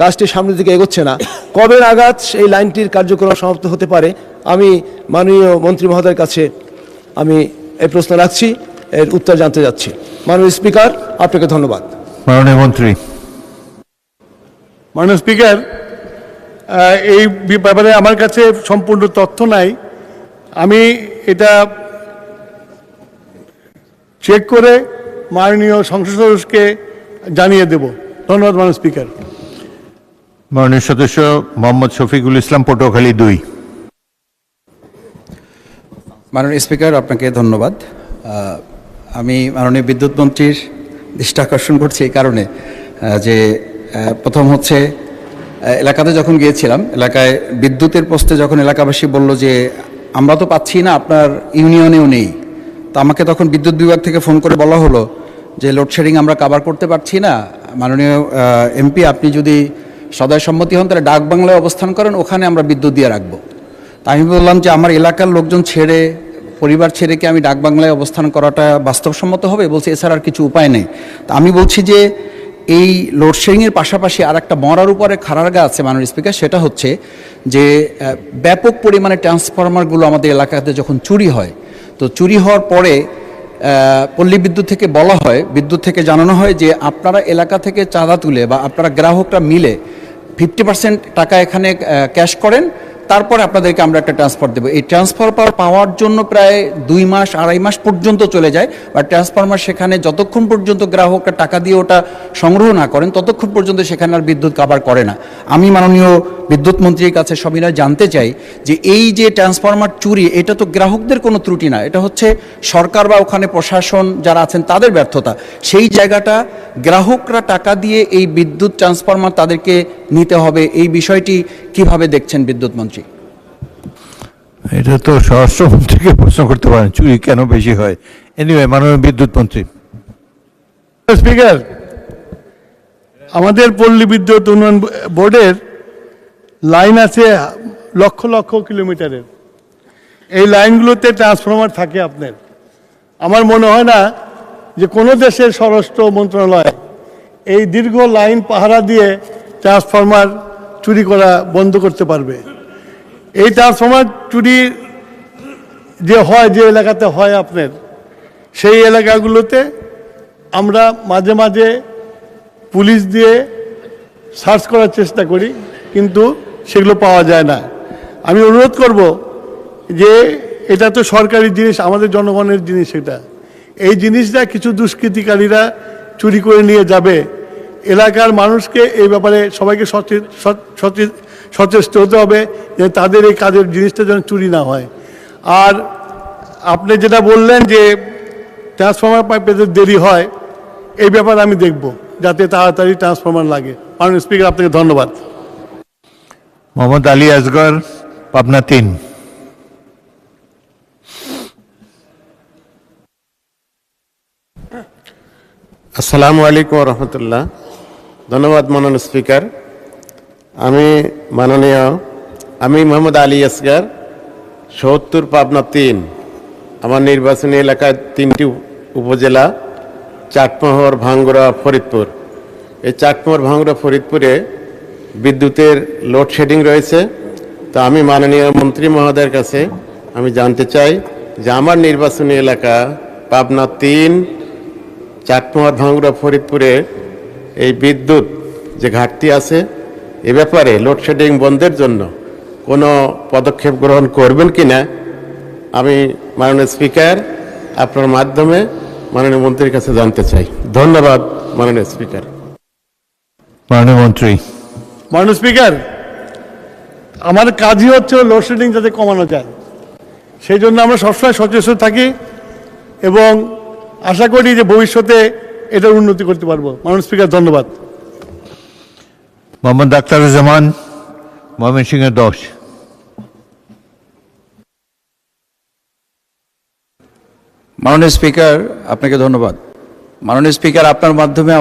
কাজটি সামনের দিকে এগোচ্ছে না। কবে নাগাদ এই লাইনটির কার্যক্রম সমাপ্ত হতে পারে আমি মাননীয় মন্ত্রী মহোদয়ের কাছে আমি এই প্রশ্ন রাখছি, এর উত্তর জানতে যাচ্ছি। মাননীয় স্পিকার, আপনাকে ধন্যবাদ। মাননীয় মন্ত্রী। মাননীয় স্পিকার, এই ব্যাপারে আমার কাছে সম্পূর্ণ তথ্য নাই। আমি এটা চেক করে মাননীয় সংসদ সদস্যকে জানিয়ে দেব। ধন্যবাদ মাননীয় স্পিকার। মাননীয় সদস্য মোহাম্মদ শফিকুল ইসলাম, পটুয়াখালী 2। মাননীয় স্পিকার, আপনাকে ধন্যবাদ। আমি মাননীয় বিদ্যুৎ মন্ত্রীর দৃষ্টি আকর্ষণ করছি এই কারণে যে প্রথম হচ্ছে এলাকাতে যখন গিয়েছিলাম, এলাকায় বিদ্যুতের পোস্টে যখন এলাকাবাসী বলল যে আমরা তো পাচ্ছি না, আপনার ইউনিয়নেও নেই, তো আমাকে তখন বিদ্যুৎ বিভাগ থেকে ফোন করে বলা হলো যে লোডশেডিং আমরা কাভার করতে পারছি না, মাননীয় এমপি আপনি যদি সদয় সম্মতি হন তাহলে ডাক বাংলায় অবস্থান করেন, ওখানে আমরা বিদ্যুৎ দিয়ে রাখবো। তা আমি বললাম যে আমার এলাকার লোকজন ছেড়ে, পরিবার ছেড়ে কি আমি ডাক বাংলায় অবস্থান করাটা বাস্তবসম্মত হবে? বলছে এছাড়া আর কিছু উপায় নেই। তা আমি বলছি যে এই লোডশেডিংয়ের পাশাপাশি আর একটা মরার উপরে খাড়ারগা আছে মাননীয় স্পিকার, সেটা হচ্ছে যে ব্যাপক পরিমাণে ট্রান্সফরমারগুলো আমাদের এলাকাতে যখন চুরি হয়, তো চুরি হওয়ার পরে পল্লী বিদ্যুৎ থেকে বলা হয়, বিদ্যুৎ থেকে জানানো হয় যে আপনারা এলাকা থেকে চাঁদা তুলে বা আপনারা গ্রাহকরা মিলে 50% টাকা এখানে ক্যাশ করেন, তারপরে আপনাদেরকে আমরা একটা ট্রান্সফার দেবো। এই ট্রান্সফার পাওয়ার জন্য প্রায় 2 মাস 2.5 মাস পর্যন্ত চলে যায়, বা ট্রান্সফরমার সেখানে যতক্ষণ পর্যন্ত গ্রাহকরা টাকা দিয়ে ওটা সংগ্রহ না করেন ততক্ষণ পর্যন্ত সেখানে আর বিদ্যুৎ কাভার করে না। আমি মাননীয় বিদ্যুৎ মন্ত্রীর কাছে সবিনয় জানতে চাই যে এই যে ট্রান্সফরমার চুরি, এটা তো গ্রাহকদের কোনো ত্রুটি না, এটা হচ্ছে সরকার বা ওখানে প্রশাসন যারা আছেন তাদের ব্যর্থতা। সেই জায়গাটা গ্রাহকরা টাকা দিয়ে এই বিদ্যুৎ ট্রান্সফরমার তাদেরকে নিতে হবে, এই বিষয়টি কিভাবে দেখছেন বিদ্যুৎ মন্ত্রী? এটা তো স্বরাষ্ট্রমন্ত্রীকে প্রশ্ন করতে পারেন, চুরি কেন বেশি হয়। এনিওয়ে, মাননীয় বিদ্যুৎ মন্ত্রী। স্পিকার, আমাদের পল্লী বিদ্যুৎ উন্নয়ন বোর্ডের লাইন আছে লক্ষ লক্ষ কিলোমিটারের। এই লাইনগুলোতে ট্রান্সফরমার থাকে আপনার। আমার মনে হয় না যে কোনো দেশের স্বরাষ্ট্র মন্ত্রণালয় এই দীর্ঘ লাইন পাহারা দিয়ে ট্রান্সফরমার চুরি করা বন্ধ করতে পারবে। এই ট্রান্সফরমার চুরি যে হয়, যে এলাকাতে হয় আপনার, সেই এলাকাগুলোতে আমরা মাঝে মাঝে পুলিশ দিয়ে সার্চ করার চেষ্টা করি, কিন্তু সেগুলো পাওয়া যায় না। আমি অনুরোধ করব যে এটা তো সরকারি জিনিস, আমাদের জনগণের জিনিস, এটা এই জিনিসটা কিছু দুষ্কৃতিকারীরা চুরি করে নিয়ে যাবে। এলাকার মানুষকে এই ব্যাপারে সবাইকে সচেষ্ট হতে হবে যে তাদের এই কাজের জিনিসটা যেন চুরি না হয়। আর আপনি যেটা বললেন যে ট্রান্সফরমার পেতে দেরি হয়, এই ব্যাপারে আমি দেখব যাতে তাড়াতাড়ি ট্রান্সফরমার লাগে। মাননীয় স্পিকার, আপনাকে ধন্যবাদ। মোহাম্মদ আলী আসগর, পাবনা 3। আসসালামু আলাইকুম রহমতুল্লাহ। ধন্যবাদ মাননীয় স্পিকার। আমি মোহাম্মদ আলী আসগর, ৭০ পাবনা 3। আমার নির্বাচনী এলাকায় 3টি উপজেলা, চাটমোহর, ভাঙ্গুড়া, ফরিদপুর। এই চাটমোহর, ভাঙ্গুড়া, ফরিদপুরে বিদ্যুতের লোডশেডিং রয়েছে। তো আমি মাননীয় মন্ত্রী মহোদয়ের কাছে আমি জানতে চাই যে আমার নির্বাচনী এলাকা পাবনা 3, চাটমোহর, ভাঙ্গুড়া, ফরিদপুরে এই বিদ্যুৎ যে ঘাটতি আছে, এ ব্যাপারে লোডশেডিং বন্ধের জন্য কোনো পদক্ষেপ গ্রহণ করবেন কি না, আমি মাননীয় স্পিকার আপনার মাধ্যমে মাননীয় মন্ত্রীর কাছে জানতে চাই। ধন্যবাদ মাননীয় স্পিকার। মাননীয় মন্ত্রী। মাননীয় স্পিকার, আমার কাজই হচ্ছে লোডশেডিং যাতে কমানো যায়, সেই জন্য আমরা সবসময় সচেষ্ট থাকি এবং আশা করি যে ভবিষ্যতে এটার উন্নতি করতে পারবো। মাননীয় স্পিকার, ধন্যবাদ। মোহাম্মদ আখতারুজ্জামান, ময়মনসিংহ 10। মাননীয় স্পিকার, আপনাকে ধন্যবাদ। মাননীয় স্পিকার, আপনার মাধ্যমে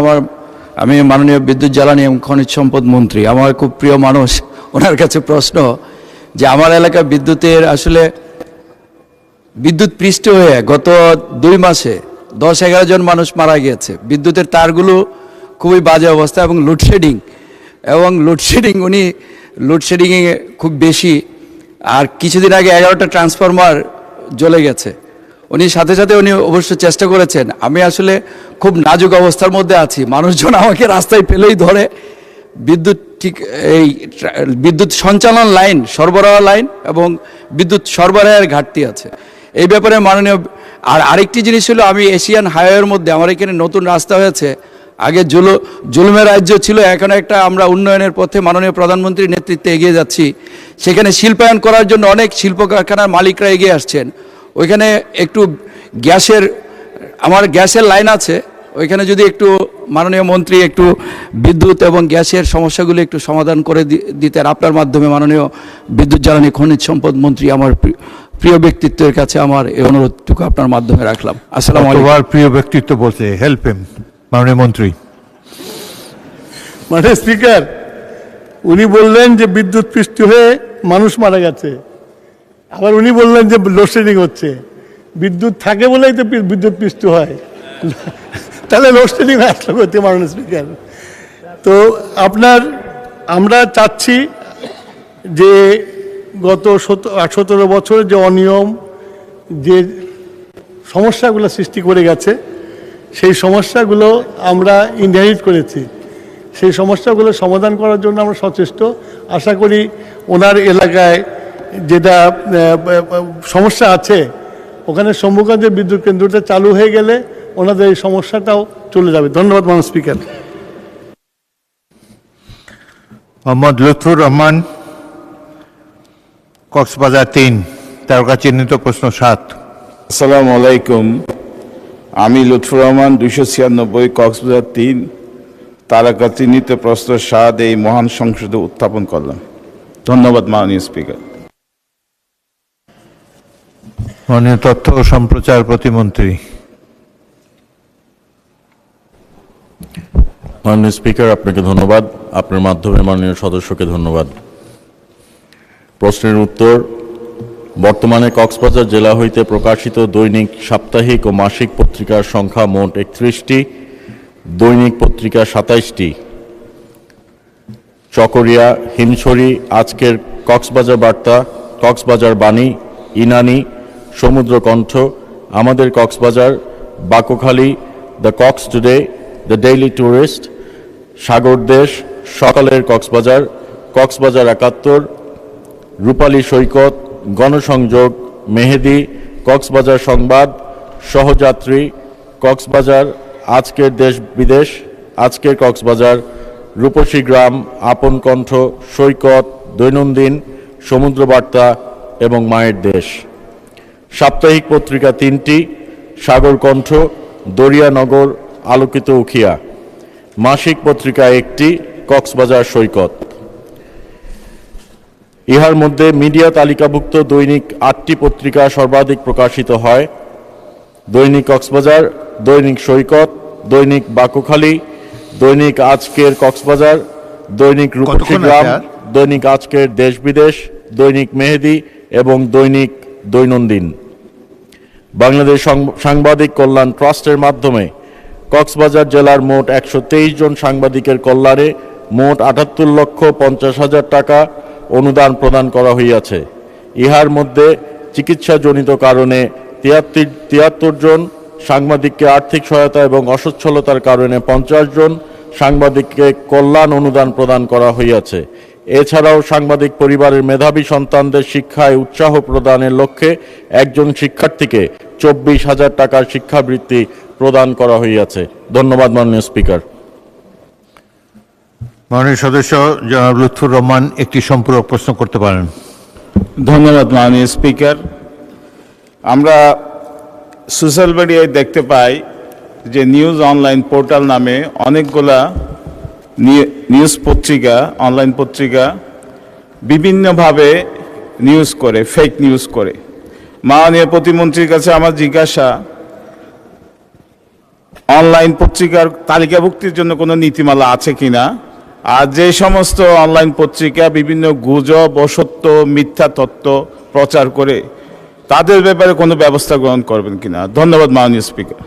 আমি মাননীয় বিদ্যুৎ জ্বালানি এবং খনিজ সম্পদ মন্ত্রী, আমার খুব প্রিয় মানুষ, ওনার কাছে প্রশ্ন যে আমার এলাকায় বিদ্যুতের আসলে বিদ্যুৎ পৃষ্ঠ হয়ে গত 2 মাসে 10-11 জন মানুষ মারা গিয়েছে। বিদ্যুতের তারগুলো খুবই বাজে অবস্থা এবং লোডশেডিং উনি লোডশেডিংয়ে খুব বেশি। আর কিছুদিন আগে 11টা ট্রান্সফরমার জ্বলে গেছে। উনি সাথে সাথে অবশ্য চেষ্টা করেছেন। আমি আসলে খুব নাজুক অবস্থার মধ্যে আছি, মানুষজন আমাকে রাস্তায় ফেলেই ধরে। বিদ্যুৎ সঞ্চালন লাইন, সরবরাহ লাইন এবং বিদ্যুৎ সরবরাহের ঘাটতি আছে। এই ব্যাপারে মাননীয় আরেকটি জিনিস হলো, আমি এশিয়ান হাইওয়ের মধ্যে আমার এখানে নতুন রাস্তা হয়েছে। আগে জুলুমের রাজ্য ছিল, এখন একটা আমরা উন্নয়নের পথে মাননীয় প্রধানমন্ত্রীর নেতৃত্বে এগিয়ে যাচ্ছি। সেখানে শিল্পায়ন করার জন্য অনেক শিল্প কারখানার মালিকরা এগিয়ে আসছেন। ওইখানে একটু আমার গ্যাসের লাইন আছে, ওইখানে যদি একটু মাননীয় মন্ত্রী একটু বিদ্যুৎ এবং গ্যাসের সমস্যাগুলো একটু সমাধান করে দিতেন আপনার মাধ্যমে। মাননীয় বিদ্যুৎ জ্বালানি খনিজ সম্পদ মন্ত্রী, আমার প্রিয় ব্যক্তিত্বের কাছে আমার এই অনুরোধটুকু আপনার মাধ্যমে রাখলাম। আসসালামু আলাইকুম। প্রিয় ব্যক্তিত্ব বলতে হেল্প হিম। মাননীয় মন্ত্রী। মাননীয় স্পিকার, উনি বললেন যে বিদ্যুৎ পৃষ্ঠ হয়ে মানুষ মারা গেছে, আবার উনি বললেন যে লোডশেডিং হচ্ছে। বিদ্যুৎ থাকে বলেই তো বিদ্যুৎ পৃষ্ঠ হয়, তাহলে লোডশেডিং আসলে করতে। মাননীয় স্পিকার, তো আমরা চাচ্ছি যে গত 17 বছর যে অনিয়ম, যে সমস্যাগুলো সৃষ্টি করে গেছে, সেই সমস্যাগুলো আমরা ইনহেরিট করেছি। সেই সমস্যাগুলো সমাধান করার জন্য আমরা সচেষ্ট। আশা করি ওনার এলাকায় যেটা সমস্যা আছে, ওখানে শম্ভুগঞ্জের বিদ্যুৎ কেন্দ্রটা চালু হয়ে গেলে ওনাদের এই সমস্যাটাও চলে যাবে। ধন্যবাদ মাননীয় স্পিকার। মোহাম্মদ লুৎফুর রহমান, কক্সবাজার 3, তারকা চিহ্নিত প্রশ্ন 7। আসসালামু আলাইকুম, আমি লুৎফুর রহমান 296 কক্সবাজার 3 তারকা চিহ্নিত প্রশ্ন 7 এই মহান সংসদে উত্থাপন করলাম। ধন্যবাদ মাননীয় স্পিকার। মাননীয় তথ্য ও সম্প্রচার প্রতিমন্ত্রী। মাননীয় স্পিকার, আপনাকে ধন্যবাদ। আপনার মাধ্যমে মাননীয় সদস্যকে ধন্যবাদ। প্রশ্নের উত্তর: বর্তমানে কক্সবাজার জেলা হইতে প্রকাশিত দৈনিক, সাপ্তাহিক ও মাসিক পত্রিকার সংখ্যা মোট 31টি, দৈনিক পত্রিকা 27টি। চকরিয়া, হিমছড়ি, আজকের কক্সবাজার বার্তা, কক্সবাজার বাণী, ইনানি, সমুদ্রকণ্ঠ, আমাদের Cox's Bazar, Bakkhali, the Cox Today, the Daily Tourist, Sagar Desh, সকালের কক্সবাজার, কক্সবাজার 71, রূপালী সৈকত, গণসংযোগ, মেহেদি, কক্সবাজার সংবাদ, সহযাত্রী, কক্সবাজার, আজকের দেশ বিদেশ, আজকের কক্সবাজার, রূপসী গ্রাম, আপন কণ্ঠ, সৈকত, দৈনন্দিন, সমুদ্র বার্তা এবং মায়ের দেশ। সাপ্তাহিক পত্রিকা 3টি, সাগরকণ্ঠ, দরিয়ানগর, আলোকিত উখিয়া। মাসিক পত্রিকা 1টি, কক্সবাজার সৈকত। ইহার মধ্যে মিডিয়া তালিকাভুক্ত দৈনিক 8টি পত্রিকা সর্বাধিক প্রকাশিত হয়: দৈনিক কক্সবাজার, দৈনিক সৈকত, দৈনিক বাকোখালী, দৈনিক আজকের কক্সবাজার, দৈনিক রূপসী গ্রাম, দৈনিক আজকের দেশ বিদেশ, দৈনিক মেহেদি এবং দৈনিক দৈনন্দিন। বাংলাদেশ সাংবাদিক কল্যাণ ট্রাস্টের মাধ্যমে কক্সবাজার জেলার মোট 123 জন সাংবাদিকের কল্যাণে মোট 78,50,000 টাকা অনুদান প্রদান করা হইয়াছে। ইহার মধ্যে চিকিৎসাজনিত কারণে 73 জন সাংবাদিককে আর্থিক সহায়তা এবং অসচ্ছলতার কারণে 50 জন সাংবাদিককে কল্যাণ অনুদান প্রদান করা হইয়াছে। এছাড়াও সাংবাদিক পরিবারের মেধাবী সন্তানদের শিক্ষায় উৎসাহ প্রদানের লক্ষ্যে একজন শিক্ষার্থীকে 24,000 টাকার শিক্ষাবৃত্তি প্রদান করা হইয়াছে। ধন্যবাদ মাননীয় স্পিকার। মাননীয় সদস্য জনাব লুৎফুর রহমান একটি সম্পূরক প্রশ্ন করতে পারেন। ধন্যবাদ মাননীয় স্পিকার। আমরা সোশ্যাল মিডিয়ায় দেখতে পাই যে নিউজ অনলাইন পোর্টাল নামে অনেকগুলা নিউজ পত্রিকা, অনলাইন পত্রিকা বিভিন্নভাবে নিউজ করে, ফেক নিউজ করে। মাননীয় প্রতিমন্ত্রীর কাছে আমার জিজ্ঞাসা, অনলাইন পত্রিকার তালিকাভুক্তির জন্য কোনো নীতিমালা আছে কিনা, আর যে সমস্ত অনলাইন পত্রিকা বিভিন্ন গুজব, অসত্য, মিথ্যা তথ্য প্রচার করে তাদের ব্যাপারে কোনো ব্যবস্থা গ্রহণ করবেন কিনা। ধন্যবাদ মাননীয় স্পিকার।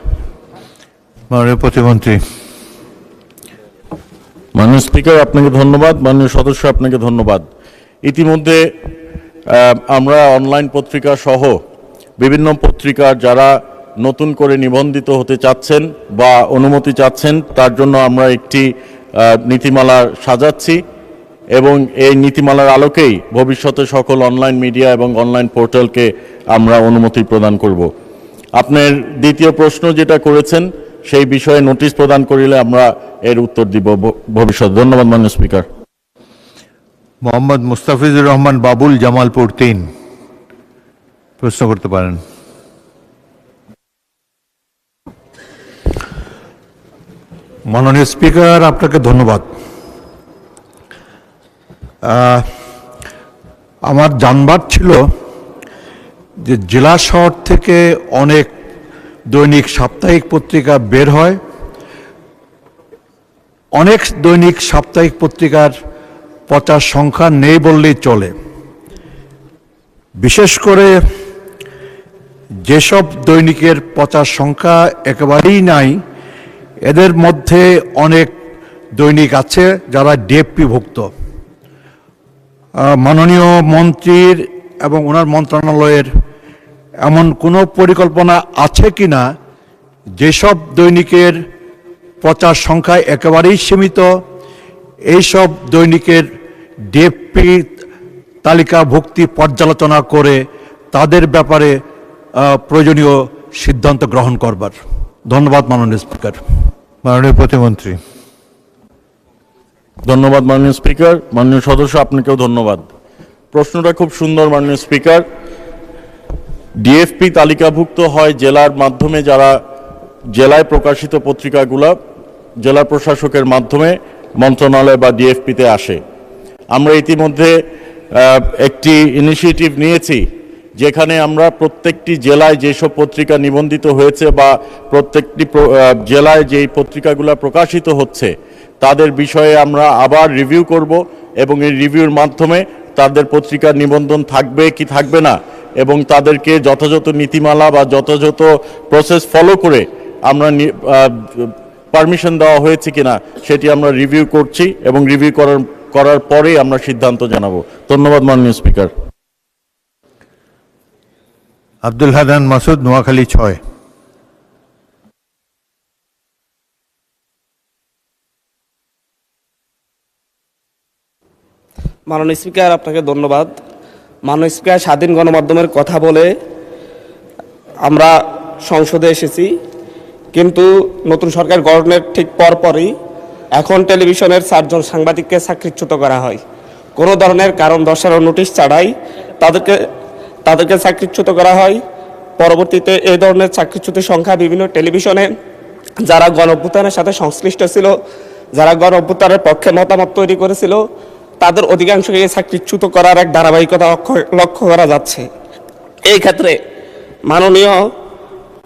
মাননীয় প্রতিমন্ত্রী। মাননীয় স্পিকার, আপনাকে ধন্যবাদ। মাননীয় সদস্য, আপনাকে ধন্যবাদ। ইতিমধ্যে আমরা অনলাইন পত্রিকা সহ বিভিন্ন পত্রিকার যারা নতুন করে নিবন্ধিত হতে চাচ্ছেন বা অনুমতি চাচ্ছেন, তার জন্য আমরা একটি নীতিমালা সাজাচ্ছি এবং এই নীতিমালার আলোকেই ভবিষ্যতে সকল অনলাইন মিডিয়া এবং অনলাইন পোর্টালকে আমরা অনুমতি প্রদান করব। আপনার দ্বিতীয় প্রশ্ন যেটা করেছেন সেই বিষয়ে নোটিশ প্রদান করিলে আমরা এর উত্তর দিব ভবিষ্যৎ। ধন্যবাদ মাননীয় স্পিকার। মোহাম্মদ মুস্তাফিজুর রহমান বাবুল, জামালপুর 3, প্রশ্ন করতে পারেন। মাননীয় স্পিকার, আপনাকে ধন্যবাদ। আমার জানবার ছিল যে জেলা শহর থেকে অনেক দৈনিক সাপ্তাহিক পত্রিকা বের হয়, অনেক দৈনিক সাপ্তাহিক পত্রিকার প্রচার সংখ্যা নেই বললেই চলে। বিশেষ করে যেসব দৈনিকের প্রচার সংখ্যা একেবারেই নাই, এদের মধ্যে অনেক দৈনিক আছে যারা ডিএফপিভুক্ত। মাননীয় মন্ত্রীর এবং ওনার মন্ত্রণালয়ের এমন কোনো পরিকল্পনা আছে কি না যেসব দৈনিকের প্রচার সংখ্যা একেবারেই সীমিত, এইসব দৈনিকের ডিএফপি তালিকাভুক্তি পর্যালোচনা করে তাদের ব্যাপারে প্রয়োজনীয় সিদ্ধান্ত গ্রহণ করবার। ধন্যবাদ মাননীয় স্পিকার। মাননীয় প্রতিমন্ত্রী। ধন্যবাদ মাননীয় স্পিকার। মাননীয় সদস্য, আপনাকেও ধন্যবাদ। প্রশ্নটা খুব সুন্দর মাননীয় স্পিকার। ডিএফপি তালিকাভুক্ত হয় জেলার মাধ্যমে, যারা জেলায় প্রকাশিত পত্রিকাগুলা জেলা প্রশাসকের মাধ্যমে মন্ত্রণালয় বা ডিএফপিতে আসে। আমরা ইতিমধ্যে একটি ইনিশিয়েটিভ নিয়েছি যেখানে আমরা প্রত্যেকটি জেলায় যেসব পত্রিকা নিবন্ধিত হয়েছে বা প্রত্যেকটি জেলায় যেই পত্রিকাগুলো প্রকাশিত হচ্ছে তাদের বিষয়ে আমরা আবার রিভিউ করব এবং এই রিভিউর মাধ্যমে তাদের পত্রিকার নিবন্ধন থাকবে কি থাকবে না এবং তাদেরকে যথাযথ নীতিমালা বা যথাযথ প্রসেস ফলো করে আমরা পারমিশন দেওয়া হয়েছে কিনা সেটি আমরা রিভিউ করছি এবং রিভিউ করার পরেই আমরা সিদ্ধান্ত জানাবো। ধন্যবাদ মাননীয় স্পিকার। আব্দুল হান্নান মাসুদ, নোয়াখালী 6। মাননীয় স্পিকার, আপনাকে ধন্যবাদ। মাননীয় স্পিকার, স্বাধীন গণমাধ্যমের কথা বলে আমরা সংসদে এসেছি, কিন্তু নতুন সরকার গঠনের ঠিক পরপরই এখন টেলিভিশনের 4 জন সাংবাদিককে চাকরিচ্যুত করা হয়। কোনো ধরনের কারণ দর্শানোর নোটিশ ছাড়াই তাদেরকে চাকরিচ্যুত করা হয়। পরবর্তীতে এই ধরনের চাকরিচ্যুতির সংখ্যা বিভিন্ন টেলিভিশনে যারা গণঅভ্যুত্থানের সাথে সংশ্লিষ্ট ছিল, যারা গণঅভ্যুত্থানের পক্ষে মতামত তৈরি করেছিল, তাদের অধিকাংশকে চাকরিচ্যুত করার এক ধারাবাহিকতা লক্ষ্য করা যাচ্ছে। এই ক্ষেত্রে মাননীয়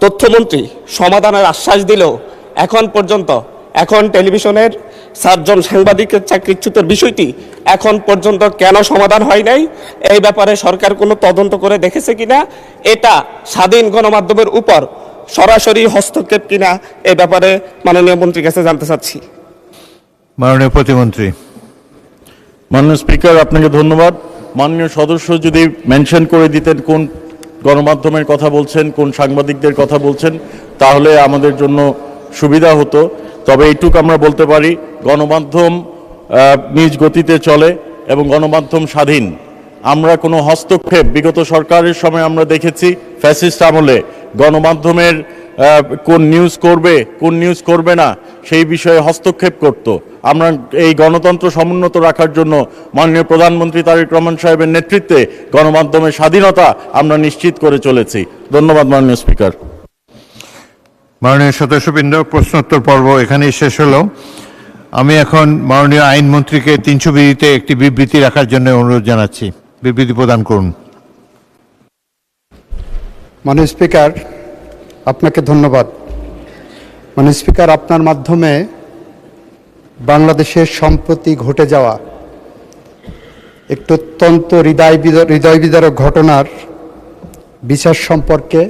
তথ্যমন্ত্রী সমাধানের আশ্বাস দিলেও এখন টেলিভিশনের 4 জন সাংবাদিকের চাকরিচ্যুতের বিষয়টি এখন পর্যন্ত কেন সমাধান হয় নাই, এই ব্যাপারে সরকার কোনো তদন্ত করে দেখেছে কিনা, এটা স্বাধীন গণমাধ্যমের উপর সরাসরি হস্তক্ষেপ কিনা, এই ব্যাপারে মাননীয় মন্ত্রীর কাছে জানতে চাচ্ছি। মাননীয় প্রতিমন্ত্রী। মাননীয় স্পিকার, আপনাকে ধন্যবাদ। মাননীয় সদস্য যদি মেনশন করে দিতেন কোন গণমাধ্যমের কথা বলছেন, কোন সাংবাদিকদের কথা বলছেন, তাহলে আমাদের জন্য সুবিধা হতো। তবে এইটুকু আমরা বলতে পারি, গণমাধ্যম নিজ গতিতে চলে এবং গণমাধ্যম স্বাধীন। আমরা কোনো হস্তক্ষেপ বিগত সরকারের সময় আমরা দেখেছি ফ্যাসিস্ট আমলে গণমাধ্যমের কোন নিউজ করবে কোন নিউজ করবে না সেই বিষয়ে হস্তক্ষেপ করত। আমরা এই গণতন্ত্র সমুন্নত রাখার জন্য মাননীয় প্রধানমন্ত্রী তারেক রহমান সাহেবের নেতৃত্বে গণমাধ্যমের স্বাধীনতা আমরা নিশ্চিত করে চলেছি। ধন্যবাদ মাননীয় স্পিকার। মাননীয় সদস্যবৃন্দ, প্রশ্নোত্তর পর্ব এখানেই শেষ হলো। আমি এখন মাননীয় আইনমন্ত্রীকে 300 বিধিতে একটি বিবৃতি রাখার জন্য অনুরোধ জানাচ্ছি। বিবৃতি প্রদান করুন। মাননীয় স্পিকার, আপনাকে ধন্যবাদ। মাননীয় স্পিকার, আপনার মাধ্যমে বাংলাদেশের সম্প্রতি ঘটে যাওয়া একটি অত্যন্ত হৃদয় বিদারক ঘটনার বিচার সম্পর্কে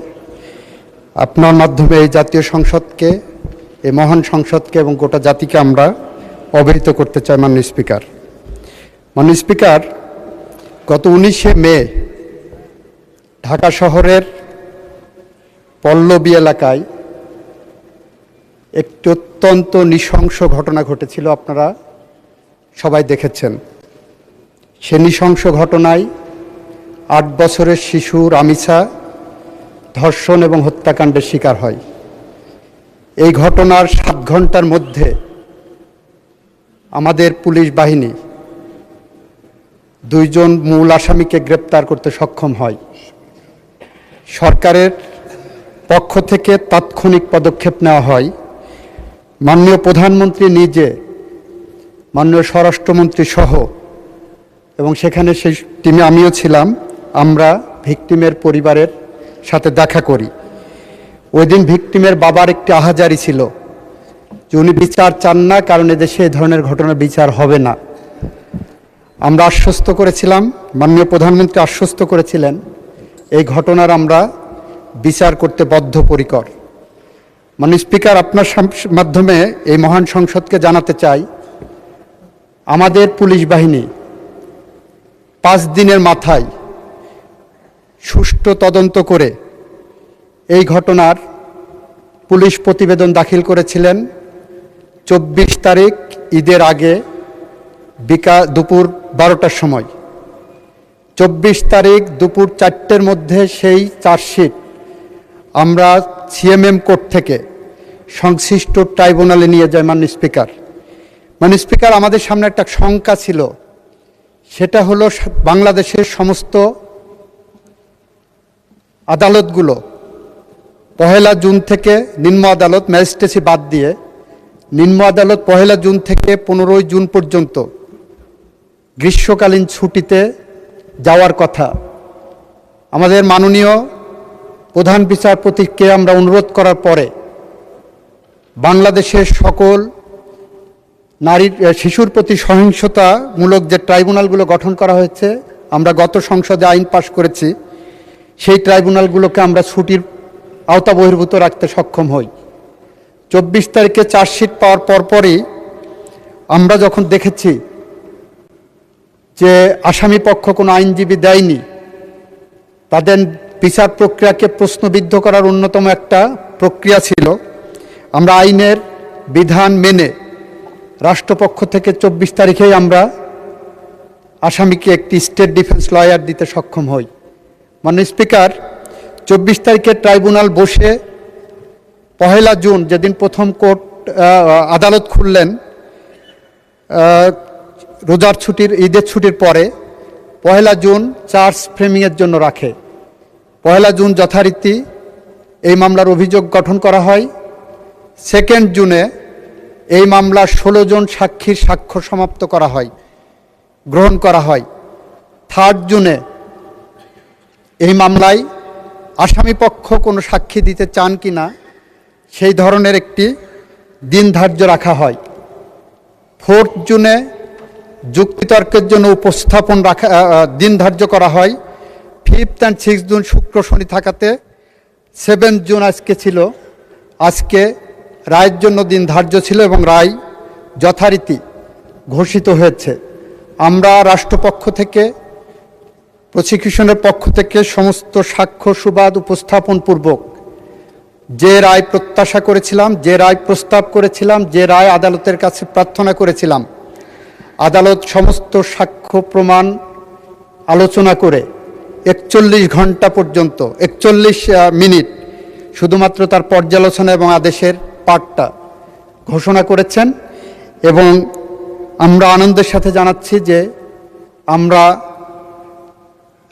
আপনার মাধ্যমে এই জাতীয় সংসদকে, এই মহান সংসদকে এবং গোটা জাতিকে আমরা অবহিত করতে চাই। মাননীয় স্পিকার, মাননীয় স্পিকার, গত 19শে মে ঢাকা শহরের পল্লবী এলাকায় একটি অত্যন্ত নৃশংস ঘটনা ঘটেছিল, আপনারা সবাই দেখেছেন। সে নৃশংস ঘটনায় 8 বছরের শিশু রামিসা ধর্ষণ এবং হত্যাকাণ্ডের শিকার হয়। এই ঘটনার 7 ঘন্টার মধ্যে আমাদের পুলিশ বাহিনী 2 জন মূল আসামিকে গ্রেপ্তার করতে সক্ষম হয়। সরকারের পক্ষ থেকে তাৎক্ষণিক পদক্ষেপ নেওয়া হয়। মাননীয় প্রধানমন্ত্রী নিজে, মাননীয় স্বরাষ্ট্রমন্ত্রী সহ, এবং সেখানে সেই টিমে আমিও ছিলাম, আমরা ভিকটিমের পরিবারের সাথে দেখা করি। ওই দিন ভিকটিমের বাবার একটি আহাজারি ছিল যে উনি বিচার চান না, কারণ এদেশে এই ধরনের ঘটনার বিচার হবে না। আমরা আশ্বস্ত করেছিলাম, মাননীয় প্রধানমন্ত্রী আশ্বস্ত করেছিলেন এই ঘটনার আমরা বিচার করতে বদ্ধপরিকর। মাননীয় স্পিকার, আপনার মাধ্যমে এই মহান সংসদকে জানাতে চাই, আমাদের পুলিশ বাহিনী 5 দিনের মাথায় সুষ্ঠু তদন্ত করে এই ঘটনার পুলিশ প্রতিবেদন দাখিল করেছিলেন 24 তারিখ ঈদের আগে দুপুর 12টার সময়। 24 তারিখ দুপুর 4টের মধ্যে সেই চার্জশিট আমরা সিএমএম কোর্ট থেকে সংশ্লিষ্ট ট্রাইব্যুনালে নিয়ে যায় মাননীয় স্পিকার। মাননীয় স্পিকার, আমাদের সামনে একটা শঙ্কা ছিল, সেটা হলো বাংলাদেশের সমস্ত আদালতগুলো 1 জুন থেকে নিম্ন আদালত ম্যাজিস্ট্রেসি বাদ দিয়ে নিম্ন আদালত 1 জুন থেকে 15 জুন পর্যন্ত গ্রীষ্মকালীন ছুটিতে যাওয়ার কথা। আমাদের মাননীয় প্রধান বিচারপতিকে আমরা অনুরোধ করার পরে বাংলাদেশের সকল শিশুর প্রতি সহিংসতামূলক যে ট্রাইব্যুনালগুলো গঠন করা হয়েছে, আমরা গত সংসদে আইন পাশ করেছি, সেই ট্রাইব্যুনালগুলোকে আমরা ছুটির আওতা বহির্ভূত রাখতে সক্ষম হই। 24 তারিখে চার্জশিট পাওয়ার পরপরই আমরা যখন দেখেছি যে আসামি পক্ষ কোনো আইনজীবী দেয়নি, তাদের বিচার প্রক্রিয়াকে প্রশ্নবিদ্ধ করার অন্যতম একটা প্রক্রিয়া ছিল, আমরা আইনের বিধান মেনে রাষ্ট্রপক্ষ থেকে 24 তারিখেই আমরা আসামিকে একটি স্টেট ডিফেন্স লয়ার দিতে সক্ষম হই। মাননীয় স্পিকার, 24 তারিখে ট্রাইব্যুনাল বসে 1 জুন যেদিন প্রথম কোর্ট আদালত খুললেন, রোজার ছুটির ঈদের ছুটির পরে 1 জুন চার্জ ফ্রেমিংয়ের জন্য রাখে। 1 জুন যথারীতি এই মামলার অভিযোগ গঠন করা হয়। 2 জুনে এই মামলার 16 জন সাক্ষীর সাক্ষ্য সমাপ্ত করা হয়, গ্রহণ করা হয়। 3 জুনে এই মামলায় আসামি পক্ষ কোনো সাক্ষী দিতে চান কি না সেই ধরনের একটি দিন ধার্য রাখা হয়। 4 জুনে যুক্তিতর্কের জন্য উপস্থাপন দিন ধার্য করা হয়। 5 and 6 জুন শুক্র শনি থাকাতে 7 জুন আজকে ছিল, আজকে রায়ের জন্য দিন ধার্য ছিল এবং রায় যথারীতি ঘোষিত হয়েছে। আমরা রাষ্ট্রপক্ষ থেকে, প্রসিকিউশনের পক্ষ থেকে সমস্ত সাক্ষ্য সুবাদ উপস্থাপন পূর্বক যে রায় প্রত্যাশা করেছিলাম, যে রায় প্রস্তাব করেছিলাম, যে রায় আদালতের কাছে প্রার্থনা করেছিলাম, আদালত সমস্ত সাক্ষ্য প্রমাণ আলোচনা করে 41 ঘন্টা পর্যন্ত 41 মিনিট শুধুমাত্র তার পর্যালোচনা এবং আদেশের পাঠটা ঘোষণা করেছেন। এবং আমরা আনন্দের সাথে জানাচ্ছি যে আমরা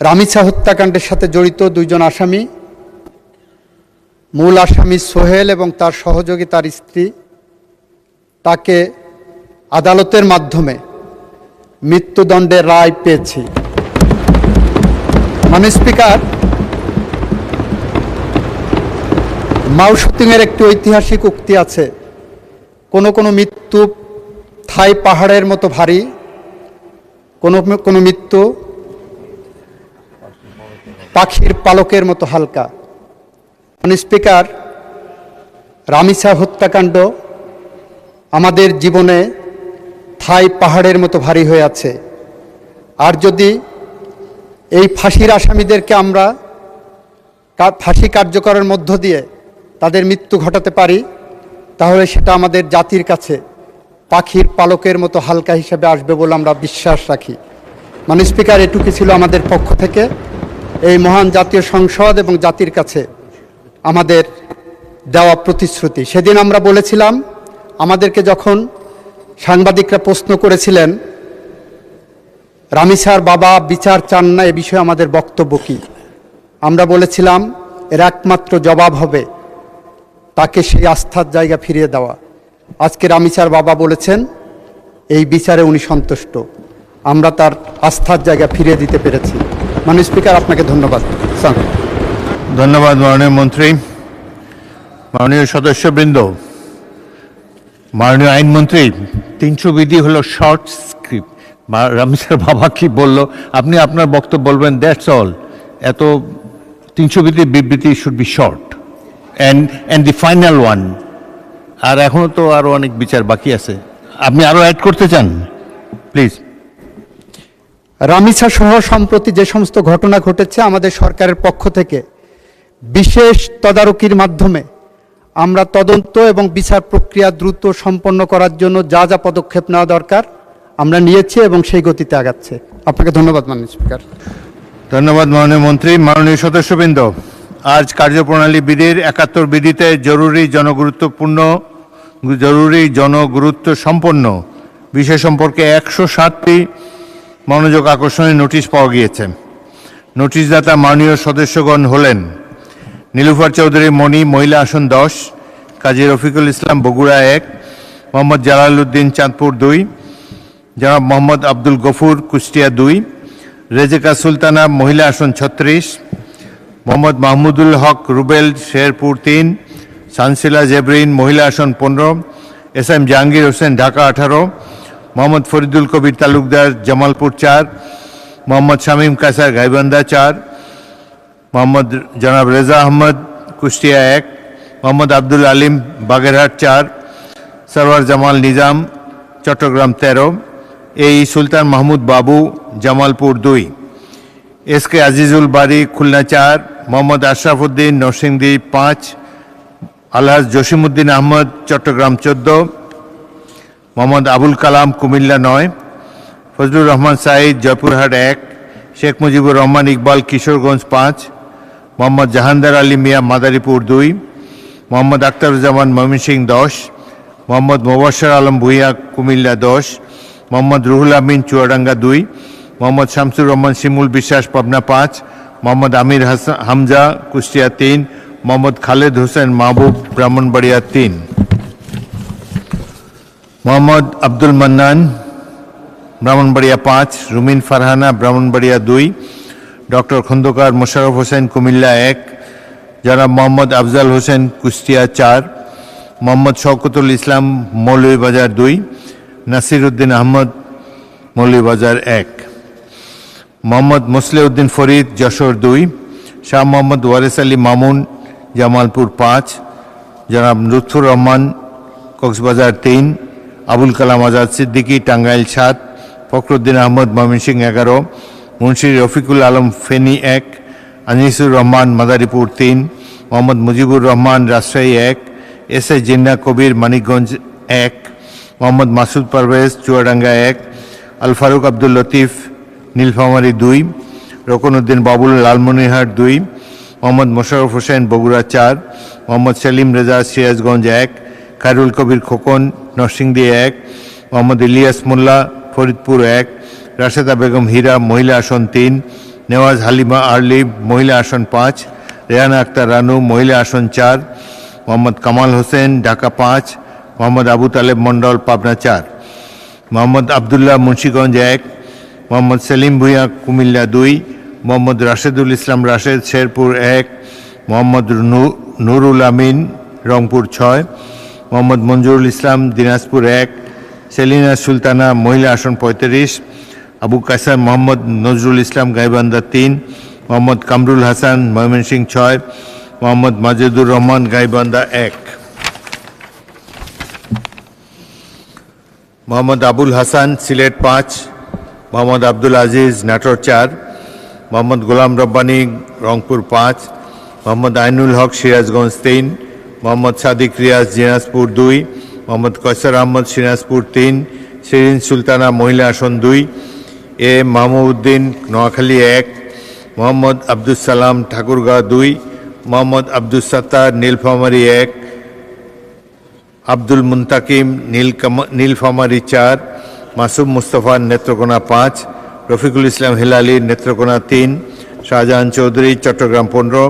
রামিসা হত্যাকাণ্ডের সাথে জড়িত 2 জন আসামি, মূল আসামি সোহেল এবং তার সহযোগী তার স্ত্রী, তাকে আদালতের মাধ্যমে মৃত্যুদণ্ডের রায় পেয়েছি। মাননীয় স্পিকার, মাও সুতুংয়ের একটি ঐতিহাসিক উক্তি আছে, কোনো কোনো মৃত্যু থাই পাহাড়ের মতো ভারী, কোনো কোনো মৃত্যু পাখির পালকের মতো হালকা। মাননীয় স্পিকার, রামিসা হত্যাকাণ্ড আমাদের জীবনে থাই পাহাড়ের মতো ভারী হয়ে আছে। আর যদি এই ফাঁসির আসামিদেরকে আমরা ফাঁসি কার্যকরের মধ্য দিয়ে তাদের মৃত্যু ঘটাতে পারি, তাহলে সেটা আমাদের জাতির কাছে পাখির পালকের মতো হালকা হিসেবে আসবে বলে আমরা বিশ্বাস রাখি। মাননীয় স্পিকার, এটুকু ছিল আমাদের পক্ষ থেকে এই মহান জাতীয় সংসদ এবং জাতির কাছে আমাদের দেওয়া প্রতিশ্রুতি। সেদিন আমরা বলেছিলাম, আমাদেরকে যখন সাংবাদিকরা প্রশ্ন করেছিলেন রামিসার বাবা বিচার চান না, এ বিষয়ে আমাদের বক্তব্য কী, আমরা বলেছিলাম এর একমাত্র জবাব হবে তাকে সেই আস্থার জায়গা ফিরিয়ে দেওয়া। আজকে রামিসার বাবা বলেছেন এই বিচারে উনি সন্তুষ্ট, আমরা তার আস্থার জায়গা ফিরিয়ে দিতে পেরেছি। মাননীয় স্পিকার, আপনাকে ধন্যবাদ। ধন্যবাদ মাননীয় মন্ত্রী। মাননীয় সদস্যবৃন্দ, মাননীয় আইনমন্ত্রী, 300 বিধি হলো শর্ট স্ক্রিপ্ট। রামিসার বাবা কি বলল, আপনি আপনার বক্তব্য বলবেন, দ্যাটস অল। এত 300 বিধির বিবৃতি should be short and the final one. আর এখনও তো আরও অনেক বিচার বাকি আছে, আপনি আরও অ্যাড করতে চান প্লিজ। রামিসা সহ সম্প্রতি যে সমস্ত ঘটনা ঘটেছে, আমাদের সরকারের পক্ষ থেকে বিশেষ তদারকির মাধ্যমে আমরা তদন্ত এবং বিচার প্রক্রিয়া দ্রুত সম্পন্ন করার জন্য যা যা পদক্ষেপ নেওয়া দরকার আমরা নিয়েছি এবং সেই গতিতে আগাচ্ছে। আপনাকে ধন্যবাদ মাননীয় স্পিকার। ধন্যবাদ মাননীয় মন্ত্রী। মাননীয় সদস্যবৃন্দ, আজ কার্যপ্রণালী বিধির 71 বিধিতে জরুরি জনগুরুত্ব সম্পন্ন বিষয় সম্পর্কে 107টি মনোযোগ আকর্ষণের নোটিশ পাওয়া গিয়েছে। নোটিশদাতা মাননীয় সদস্যগণ হলেন নীলুফার চৌধুরী মণি, মহিলা আসন 10, কাজী রফিকুল ইসলাম, বগুড়া 1, মোহাম্মদ জালাল উদ্দিন, চাঁদপুর 2, জনাব মোহাম্মদ আব্দুল গফুর, কুষ্টিয়া 2, রেজেকা সুলতানা, মহিলা আসন 36, মোহাম্মদ মাহমুদুল হক রুবেল, শেরপুর 3, সানসিলা জেবরিন, মহিলা আসন 15, এস.এম. জাহাঙ্গীর হোসেন, ঢাকা 18, মোহাম্মদ ফরিদুল কবির তালুকদার, জামালপুর 4, মোহাম্মদ শামীম কাসার, গাইবান্ধা 4, মোহাম্মদ জনাব রেজা আহমদ, কুষ্টিয়া 1, মোহাম্মদ আব্দুল আলিম, বাগেরহাট 4, সরওয়ার জামাল নিজাম, চট্টগ্রাম 13, এই সুলতান মাহমুদ বাবু, জামালপুর 2, এস.কে. আজিজুল বারী, খুলনা 4, মোহাম্মদ আশরাফ উদ্দিন, নরসিংদী 5, আলহাজ জসিমউদ্দিন আহমদ, চট্টগ্রাম 14, মোহাম্মদ আবুল কালাম, কুমিল্লা 9, ফজলুর রহমান সাঈদ, জয়পুরহাট 1, শেখ মুজিবুর রহমান ইকবাল, কিশোরগঞ্জ 5, মোহাম্মদ জাহানদার আলী মিয়া, মাদারীপুর 2, মোহাম্মদ আখতারুজ্জামান, ময়মনসিংহ 10, মোহাম্মদ মোবাশ্বের আলম ভূঁইয়া, কুমিল্লা 10, মোহাম্মদ রুহুল আমিন, চুয়াডাঙ্গা 2, মোহাম্মদ শামসুর রহমান শিমুল বিশ্বাস, পাবনা 5, মোহাম্মদ আমির হামজা, কুষ্টিয়া 3, মোহাম্মদ খালেদ হোসেন মাহবুব, ব্রাহ্মণবাড়িয়া 3, মোহাম্মদ আব্দুল মান্নান, ব্রাহ্মণবাড়িয়া 5, রুমিন ফারহানা, ব্রাহ্মণবাড়িয়া 2, ডক্টর খন্দকার মোশাররফ হোসেন, কুমিল্লা 1, জনাব মোহাম্মদ আফজাল হোসেন, কুষ্টিয়া 4, মোহাম্মদ শওকতুল ইসলাম, মৌলভীবাজার 2, নাসির উদ্দিন আহমদ, মৌলভীবাজার 1, মোহাম্মদ মুসলিউদ্দিন ফরিদ, যশোর 2, শাহ মোহাম্মদ ওয়ারেস আলী মামুন, জামালপুর 5, জনাব লুৎফুর রহমান, কক্সবাজার 3, আবুল কালাম আজাদ সিদ্দিকী, টাঙ্গাইল 7, ফখরুদ্দিন আহমদ, ময়মনসিংহ 11, মুন্সি রফিকুল আলম, ফেনী 1, আনিসুর রহমান, মাদারীপুর 3, মোহাম্মদ মুজিবুর রহমান, রাজশাহী 1, এস.এ. জিন্না কবির, মানিকগঞ্জ 1, মোহাম্মদ মাসুদ পারভেজ, চুয়াডাঙ্গা 1, আল ফারুক আব্দুল লতিফ, নীলফামারী 2, রকনউদ্দিন বাবুল, লালমনিরহাট 2, মোহাম্মদ মোশাররফ হোসেন, বগুড়া 4, মোহাম্মদ সেলিম রেজা, সিরাজগঞ্জ 1, খায়রুল কবির খোকন, নরসিংদী 1, মোহাম্মদ ইলিয়াস মোল্লা, ফরিদপুর 1, রাশেদা বেগম হীরা, মহিলা আসন 3, নেওয়াজ হালিমা আরলি, মহিলা আসন 5, রেহানা আক্তার রানু, মহিলা আসন 4, মোহাম্মদ কামাল হোসেন, ঢাকা 5, মোহাম্মদ আবু তালেব মন্ডল, পাবনা 4, মোহাম্মদ আবদুল্লাহ, মুন্সিগঞ্জ 1, মোহাম্মদ সেলিম ভূঁইয়া, কুমিল্লা 2, মোহাম্মদ রাশেদুল ইসলাম রাশেদ, শেরপুর 1, মোহাম্মদ নুরুল আমিন, রংপুর 6, মোহাম্মদ মঞ্জুরুল ইসলাম, দিনাজপুর 1, সেলিনা সুলতানা, মহিলা আসন 35, আবু কাসেম মোহাম্মদ নজরুল ইসলাম, গাইবান্ধা 3, মোহাম্মদ কামরুল হাসান, ময়মনসিংহ 6, মোহাম্মদ মাজেদুর রহমান, গাইবান্ধা 1, মোহাম্মদ আবুল হাসান, সিলেট 5, মোহাম্মদ আব্দুল আজিজ, নাটোর 4, মোহাম্মদ গোলাম রব্বানী, রংপুর 5, মোহাম্মদ আইনুল হক, সিরাজগঞ্জ 3, মোহাম্মদ সাদিক রিয়াজ, দিনাজপুর 2, মোহাম্মদ কয়সার আহমদ, সিরাজপুর 3, শিরিন সুলতানা, মহিলা আসন 2, এ মাহমুদ্দিন, নোয়াখালী 1, মোহাম্মদ আব্দুল সালাম, ঠাকুরগাঁও 2, মোহাম্মদ আব্দুল সাত্তার, নীলফামারী 1, আব্দুল মুন্তাকিম, নীলফামারী 4, মাসুম মুস্তফা, নেত্রকোনা 5, রফিকুল ইসলাম হিলালি, নেত্রকোনা 3, শাহজাহান চৌধুরী, চট্টগ্রাম 15,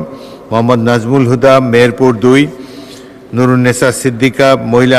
মোহাম্মদ নাজমুল হুদা, মেহেরপুর 2, নুরুন্নেসা সিদ্দিকা, মহিলা